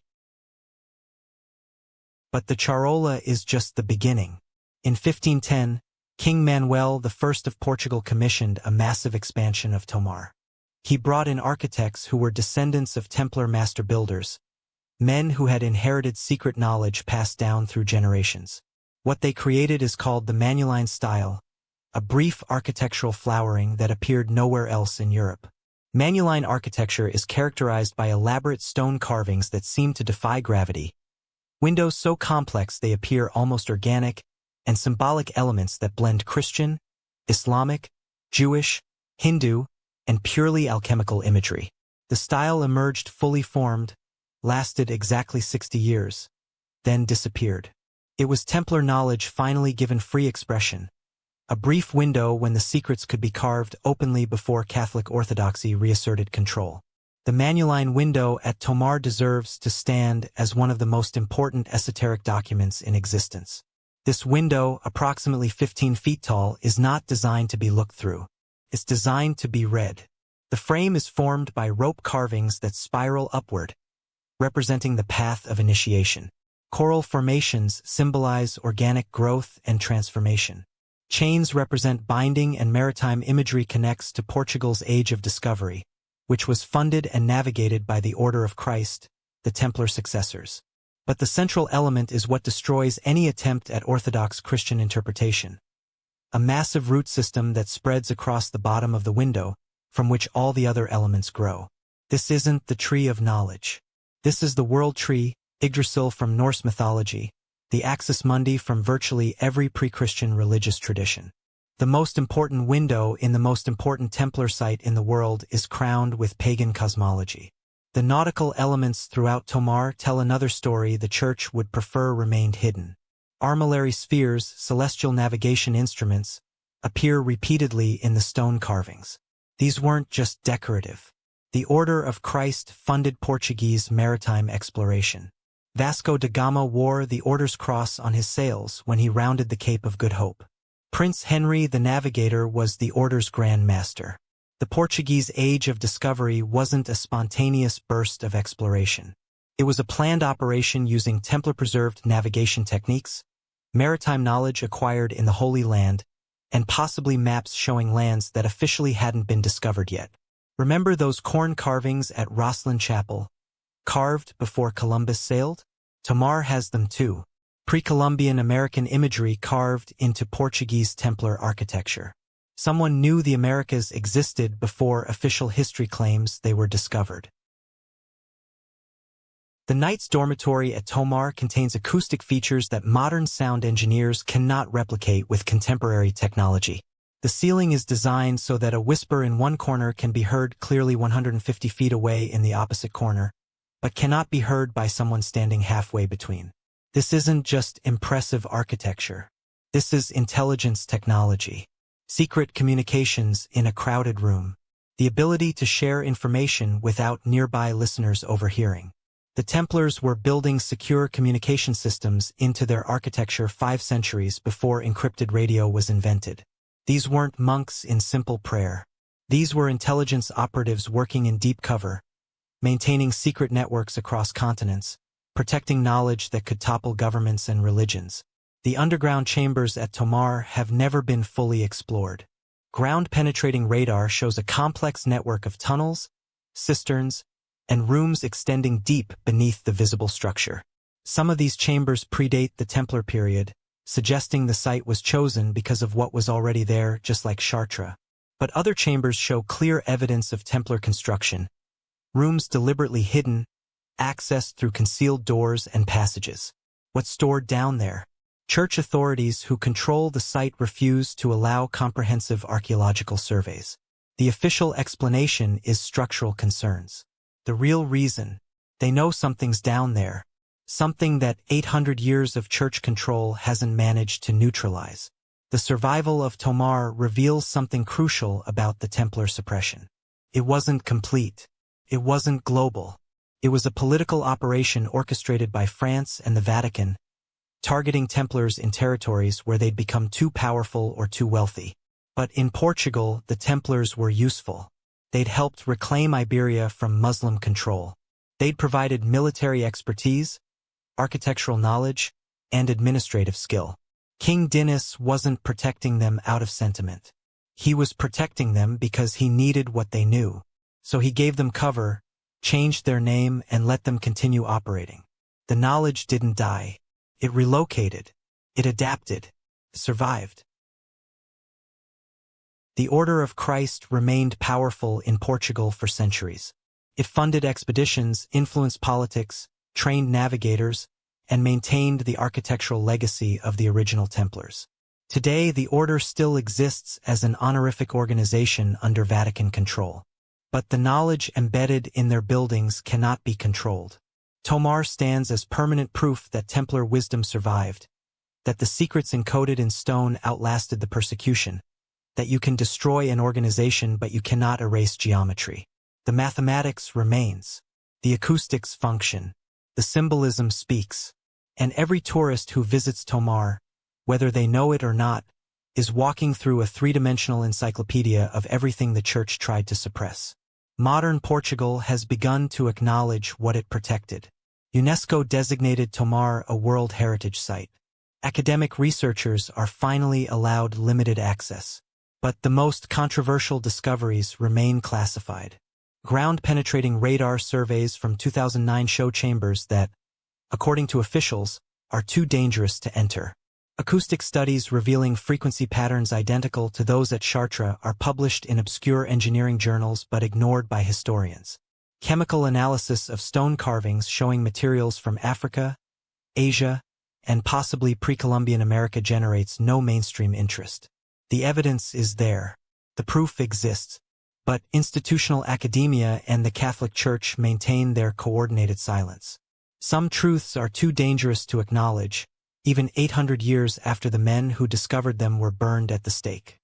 But the Charola is just the beginning. In 1510, King Manuel I of Portugal commissioned a massive expansion of Tomar. He brought in architects who were descendants of Templar master builders, men who had inherited secret knowledge passed down through generations. What they created is called the Manueline style, a brief architectural flowering that appeared nowhere else in Europe. Manuline architecture is characterized by elaborate stone carvings that seem to defy gravity, windows so complex they appear almost organic, and symbolic elements that blend Christian, Islamic, Jewish, Hindu, and purely alchemical imagery. The style emerged fully formed, lasted exactly 60 years, then disappeared. It was Templar knowledge finally given free expression, a brief window when the secrets could be carved openly before Catholic orthodoxy reasserted control. The Manuline window at Tomar deserves to stand as one of the most important esoteric documents in existence. This window, approximately 15 feet tall, is not designed to be looked through. It's designed to be read. The frame is formed by rope carvings that spiral upward, representing the path of initiation. Coral formations symbolize organic growth and transformation. Chains represent binding, and maritime imagery connects to Portugal's Age of Discovery, which was funded and navigated by the Order of Christ, the Templar successors. But the central element is what destroys any attempt at Orthodox Christian interpretation. A massive root system that spreads across the bottom of the window, from which all the other elements grow. This isn't the tree of knowledge. This is the world tree, Yggdrasil from Norse mythology, the axis mundi from virtually every pre-Christian religious tradition. The most important window in the most important Templar site in the world is crowned with pagan cosmology. The nautical elements throughout Tomar tell another story the Church would prefer remained hidden. Armillary spheres, celestial navigation instruments, appear repeatedly in the stone carvings. These weren't just decorative. The Order of Christ funded Portuguese maritime exploration. Vasco da Gama wore the Order's cross on his sails when he rounded the Cape of Good Hope. Prince Henry the Navigator was the Order's Grand Master. The Portuguese Age of Discovery wasn't a spontaneous burst of exploration. It was a planned operation using Templar-preserved navigation techniques, maritime knowledge acquired in the Holy Land, and possibly maps showing lands that officially hadn't been discovered yet. Remember those corn carvings at Rosslyn Chapel, carved before Columbus sailed? Tomar has them too. Pre-Columbian American imagery carved into Portuguese Templar architecture. Someone knew the Americas existed before official history claims they were discovered. The Knights Dormitory at Tomar contains acoustic features that modern sound engineers cannot replicate with contemporary technology. The ceiling is designed so that a whisper in one corner can be heard clearly 150 feet away in the opposite corner, but cannot be heard by someone standing halfway between. This isn't just impressive architecture. This is intelligence technology. Secret communications in a crowded room. The ability to share information without nearby listeners overhearing. The Templars were building secure communication systems into their architecture 5 centuries before encrypted radio was invented. These weren't monks in simple prayer. These were intelligence operatives working in deep cover, maintaining secret networks across continents, protecting knowledge that could topple governments and religions. The underground chambers at Tomar have never been fully explored. Ground-penetrating radar shows a complex network of tunnels, cisterns, and rooms extending deep beneath the visible structure. Some of these chambers predate the Templar period, suggesting the site was chosen because of what was already there, just like Chartres. But other chambers show clear evidence of Templar construction. Rooms deliberately hidden, accessed through concealed doors and passages. What's stored down there? Church authorities who control the site refuse to allow comprehensive archaeological surveys. The official explanation is structural concerns. The real reason, they know something's down there, something that 800 years of church control hasn't managed to neutralize. The survival of Tomar reveals something crucial about the Templar suppression. It wasn't complete. It wasn't global. It was a political operation orchestrated by France and the Vatican, targeting Templars in territories where they'd become too powerful or too wealthy. But in Portugal, the Templars were useful. They'd helped reclaim Iberia from Muslim control. They'd provided military expertise, architectural knowledge, and administrative skill. King Dinis wasn't protecting them out of sentiment. He was protecting them because he needed what they knew. So he gave them cover, changed their name, and let them continue operating. The knowledge didn't die. It relocated. It adapted. It survived. The Order of Christ remained powerful in Portugal for centuries. It funded expeditions, influenced politics, trained navigators, and maintained the architectural legacy of the original Templars. Today, the order still exists as an honorific organization under Vatican control. But the knowledge embedded in their buildings cannot be controlled. Tomar stands as permanent proof that Templar wisdom survived, that the secrets encoded in stone outlasted the persecution, that you can destroy an organization but you cannot erase geometry. The mathematics remains. The acoustics function. The symbolism speaks. And every tourist who visits Tomar, whether they know it or not, is walking through a three-dimensional encyclopedia of everything the Church tried to suppress. Modern Portugal has begun to acknowledge what it protected. UNESCO designated Tomar a World Heritage Site. Academic researchers are finally allowed limited access. But the most controversial discoveries remain classified. Ground-penetrating radar surveys from 2009 show chambers that, according to officials, are too dangerous to enter. Acoustic studies revealing frequency patterns identical to those at Chartres are published in obscure engineering journals but ignored by historians. Chemical analysis of stone carvings showing materials from Africa, Asia, and possibly pre-Columbian America generates no mainstream interest. The evidence is there. The proof exists. But institutional academia and the Catholic Church maintain their coordinated silence. Some truths are too dangerous to acknowledge, even 800 years after the men who discovered them were burned at the stake.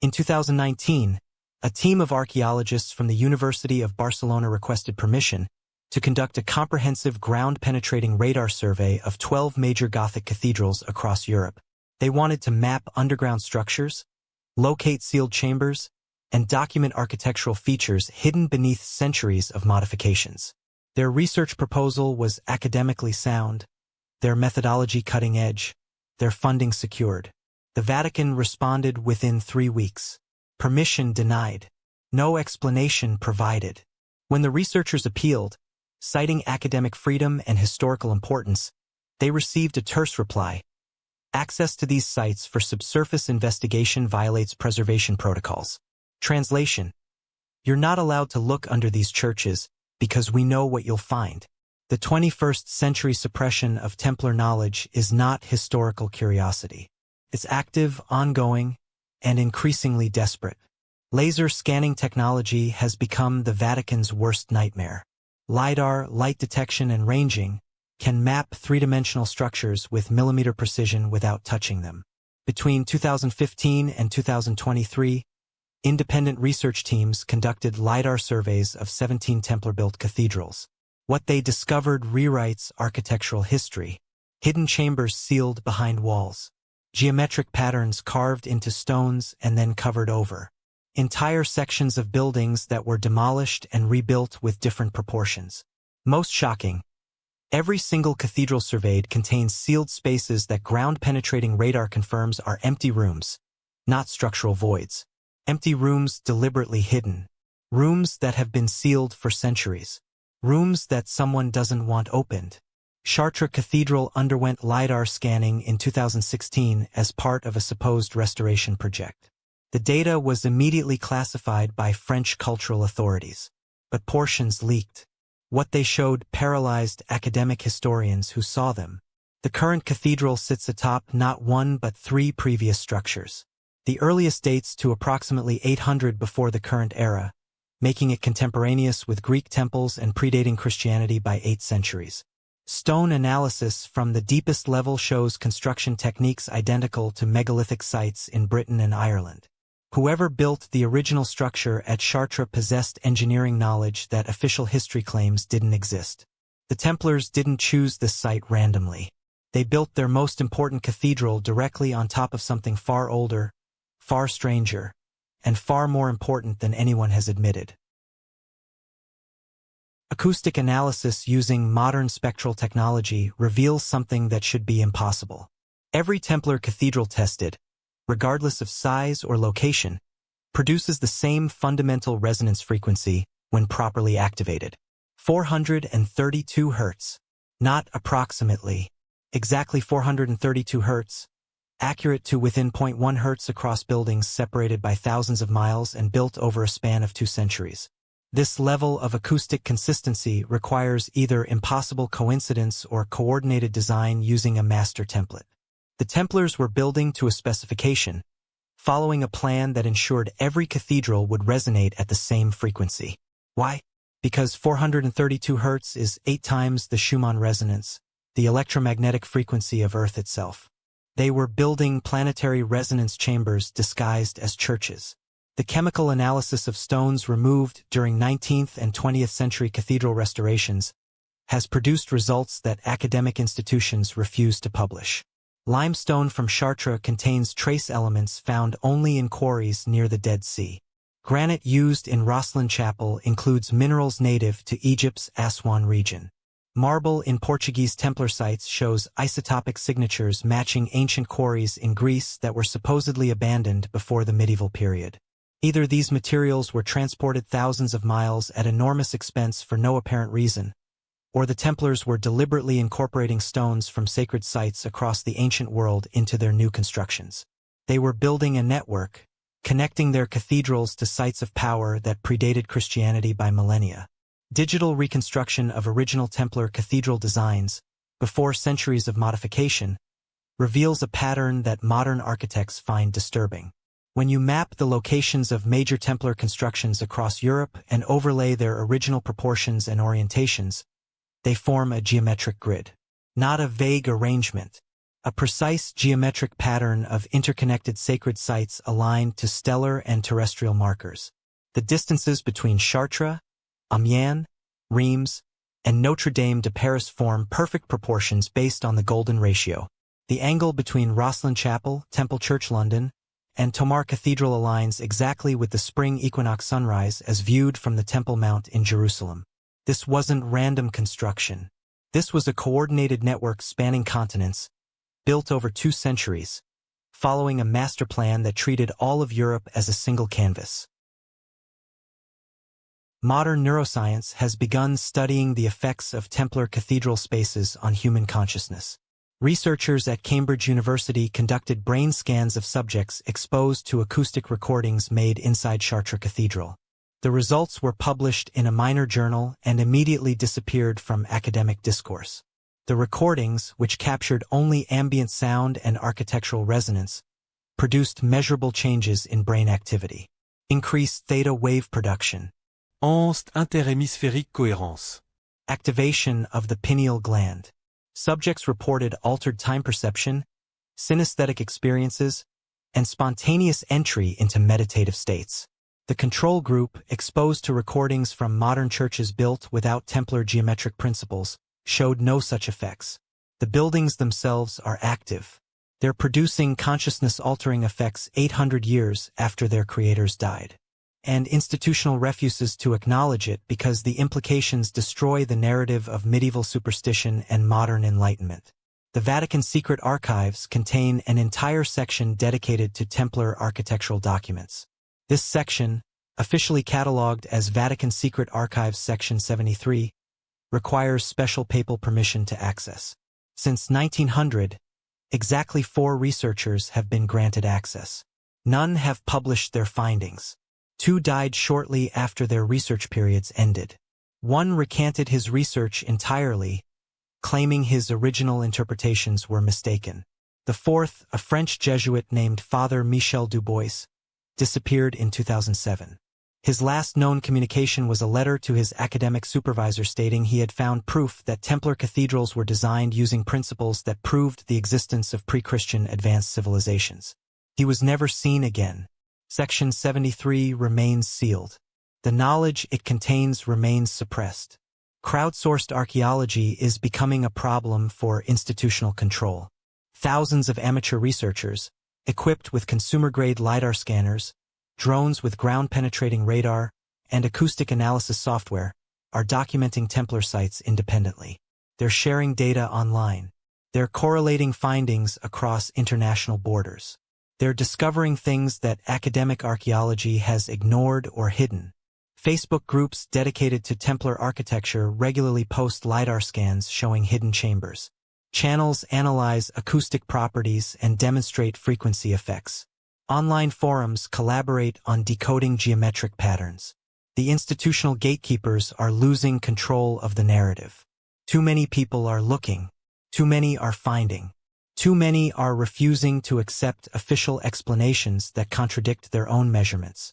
In 2019, a team of archaeologists from the University of Barcelona requested permission to conduct a comprehensive ground-penetrating radar survey of 12 major Gothic cathedrals across Europe. They wanted to map underground structures, locate sealed chambers, and document architectural features hidden beneath centuries of modifications. Their research proposal was academically sound, their methodology cutting edge, their funding secured. The Vatican responded within 3 weeks. Permission denied. No explanation provided. When the researchers appealed, citing academic freedom and historical importance, they received a terse reply. Access to these sites for subsurface investigation violates preservation protocols. Translation: You're not allowed to look under these churches because we know what you'll find. The 21st century suppression of Templar knowledge is not historical curiosity. It's active, ongoing, and increasingly desperate. Laser scanning technology has become the Vatican's worst nightmare. LiDAR, light detection and ranging, can map three-dimensional structures with millimeter precision without touching them. Between 2015 and 2023, independent research teams conducted LiDAR surveys of 17 Templar-built cathedrals. What they discovered rewrites architectural history. Hidden chambers sealed behind walls. Geometric patterns carved into stones and then covered over. Entire sections of buildings that were demolished and rebuilt with different proportions. Most shocking, every single cathedral surveyed contains sealed spaces that ground-penetrating radar confirms are empty rooms, not structural voids. Empty rooms deliberately hidden. Rooms that have been sealed for centuries. Rooms that someone doesn't want opened. Chartres Cathedral underwent LiDAR scanning in 2016 as part of a supposed restoration project. The data was immediately classified by French cultural authorities. But portions leaked. What they showed paralyzed academic historians who saw them. The current cathedral sits atop not one but 3 previous structures. The earliest dates to approximately 800 before the current era, making it contemporaneous with Greek temples and predating Christianity by 8 centuries. Stone analysis from the deepest level shows construction techniques identical to megalithic sites in Britain and Ireland. Whoever built the original structure at Chartres possessed engineering knowledge that official history claims didn't exist. The Templars didn't choose this site randomly. They built their most important cathedral directly on top of something far older, far stranger, and far more important than anyone has admitted. Acoustic analysis using modern spectral technology reveals something that should be impossible. Every Templar cathedral tested, regardless of size or location, produces the same fundamental resonance frequency when properly activated. 432 Hz. Not approximately. Exactly 432 Hz. accurate to within 0.1 Hz across buildings separated by thousands of miles and built over a span of 2 centuries. This level of acoustic consistency requires either impossible coincidence or coordinated design using a master template. The Templars were building to a specification, following a plan that ensured every cathedral would resonate at the same frequency. Why? Because 432 Hz is 8 times the Schumann resonance, the electromagnetic frequency of Earth itself. They were building planetary resonance chambers disguised as churches. The chemical analysis of stones removed during 19th and 20th century cathedral restorations has produced results that academic institutions refuse to publish. Limestone from Chartres contains trace elements found only in quarries near the Dead Sea. Granite used in Rosslyn Chapel includes minerals native to Egypt's Aswan region. Marble in Portuguese Templar sites shows isotopic signatures matching ancient quarries in Greece that were supposedly abandoned before the medieval period. Either these materials were transported thousands of miles at enormous expense for no apparent reason, or the Templars were deliberately incorporating stones from sacred sites across the ancient world into their new constructions. They were building a network, connecting their cathedrals to sites of power that predated Christianity by millennia. Digital reconstruction of original Templar cathedral designs, before centuries of modification, reveals a pattern that modern architects find disturbing. When you map the locations of major Templar constructions across Europe and overlay their original proportions and orientations, they form a geometric grid. Not a vague arrangement. A precise geometric pattern of interconnected sacred sites aligned to stellar and terrestrial markers. The distances between Chartres, Amiens, Reims, and Notre Dame de Paris form perfect proportions based on the golden ratio. The angle between Rosslyn Chapel, Temple Church London, and Tomar Cathedral aligns exactly with the spring equinox sunrise as viewed from the Temple Mount in Jerusalem. This wasn't random construction. This was a coordinated network spanning continents, built over 2 centuries, following a master plan that treated all of Europe as a single canvas. Modern neuroscience has begun studying the effects of Templar cathedral spaces on human consciousness. Researchers at Cambridge University conducted brain scans of subjects exposed to acoustic recordings made inside Chartres Cathedral. The results were published in a minor journal and immediately disappeared from academic discourse. The recordings, which captured only ambient sound and architectural resonance, produced measurable changes in brain activity. Increased theta wave production. Enhanced interhémisphérique cohérence. Activation of the pineal gland. Subjects reported altered time perception, synesthetic experiences, and spontaneous entry into meditative states. The control group, exposed to recordings from modern churches built without Templar geometric principles, showed no such effects. The buildings themselves are active. They're producing consciousness-altering effects 800 years after their creators died. And institutional refuses to acknowledge it because the implications destroy the narrative of medieval superstition and modern enlightenment. The Vatican secret archives contain an entire section dedicated to Templar architectural documents. This section, officially catalogued as Vatican Secret Archives Section 73, requires special papal permission to access. Since 1900, exactly 4 researchers have been granted access. None have published their findings. 2 died shortly after their research periods ended. 1 recanted his research entirely, claiming his original interpretations were mistaken. The 4th, a French Jesuit named Father Michel Dubois, disappeared in 2007. His last known communication was a letter to his academic supervisor stating he had found proof that Templar cathedrals were designed using principles that proved the existence of pre-Christian advanced civilizations. He was never seen again. Section 73 remains sealed. The knowledge it contains remains suppressed. Crowdsourced archaeology is becoming a problem for institutional control. Thousands of amateur researchers, equipped with consumer-grade LiDAR scanners, drones with ground-penetrating radar, and acoustic analysis software, are documenting Templar sites independently. They're sharing data online. They're correlating findings across international borders. They're discovering things that academic archaeology has ignored or hidden. Facebook groups dedicated to Templar architecture regularly post LiDAR scans showing hidden chambers. Channels analyze acoustic properties and demonstrate frequency effects. Online forums collaborate on decoding geometric patterns. The institutional gatekeepers are losing control of the narrative. Too many people are looking. Too many are finding. Too many are refusing to accept official explanations that contradict their own measurements.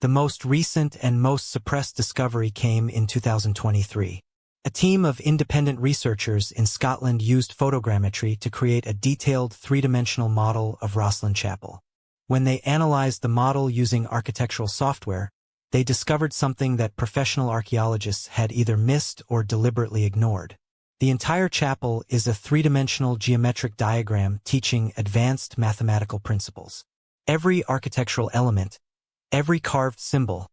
The most recent and most suppressed discovery came in 2023. A team of independent researchers in Scotland used photogrammetry to create a detailed three-dimensional model of Rosslyn Chapel. When they analyzed the model using architectural software, they discovered something that professional archaeologists had either missed or deliberately ignored. The entire chapel is a three-dimensional geometric diagram teaching advanced mathematical principles. Every architectural element, every carved symbol,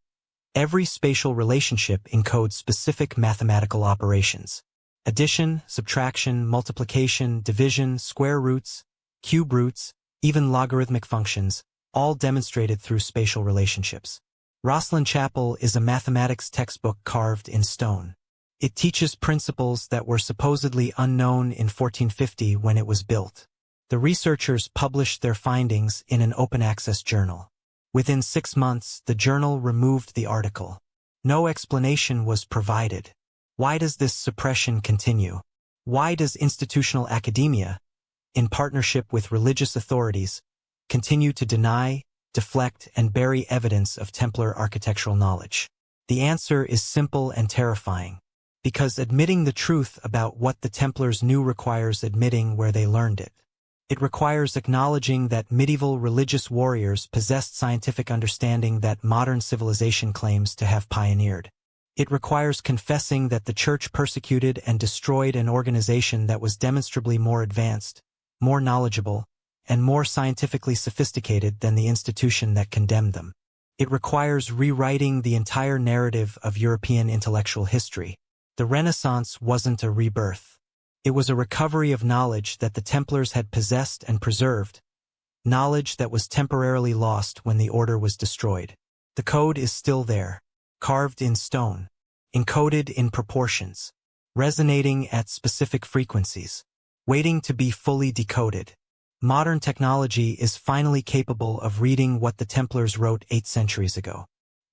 every spatial relationship encodes specific mathematical operations. Addition, subtraction, multiplication, division, square roots, cube roots, even logarithmic functions, all demonstrated through spatial relationships. Rosslyn Chapel is a mathematics textbook carved in stone. It teaches principles that were supposedly unknown in 1450 when it was built. The researchers published their findings in an open-access journal. Within 6 months, the journal removed the article. No explanation was provided. Why does this suppression continue? Why does institutional academia, in partnership with religious authorities, continue to deny, deflect, and bury evidence of Templar architectural knowledge? The answer is simple and terrifying. Because admitting the truth about what the Templars knew requires admitting where they learned it. It requires acknowledging that medieval religious warriors possessed scientific understanding that modern civilization claims to have pioneered. It requires confessing that the Church persecuted and destroyed an organization that was demonstrably more advanced, more knowledgeable, and more scientifically sophisticated than the institution that condemned them. It requires rewriting the entire narrative of European intellectual history. The Renaissance wasn't a rebirth. It was a recovery of knowledge that the Templars had possessed and preserved, knowledge that was temporarily lost when the order was destroyed. The code is still there, carved in stone, encoded in proportions, resonating at specific frequencies, waiting to be fully decoded. Modern technology is finally capable of reading what the Templars wrote 8 centuries ago.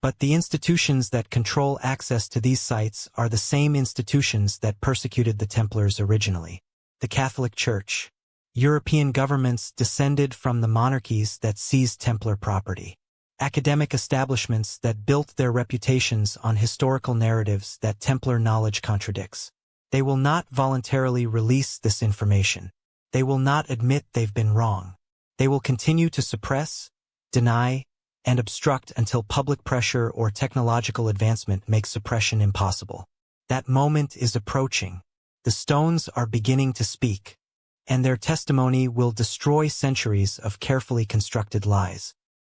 But the institutions that control access to these sites are the same institutions that persecuted the Templars originally. The Catholic Church. European governments descended from the monarchies that seized Templar property. Academic establishments that built their reputations on historical narratives that Templar knowledge contradicts. They will not voluntarily release this information. They will not admit they've been wrong. They will continue to suppress, deny, and obstruct until public pressure or technological advancement makes suppression impossible. That moment is approaching. The stones are beginning to speak, and their testimony will destroy centuries of carefully constructed lies.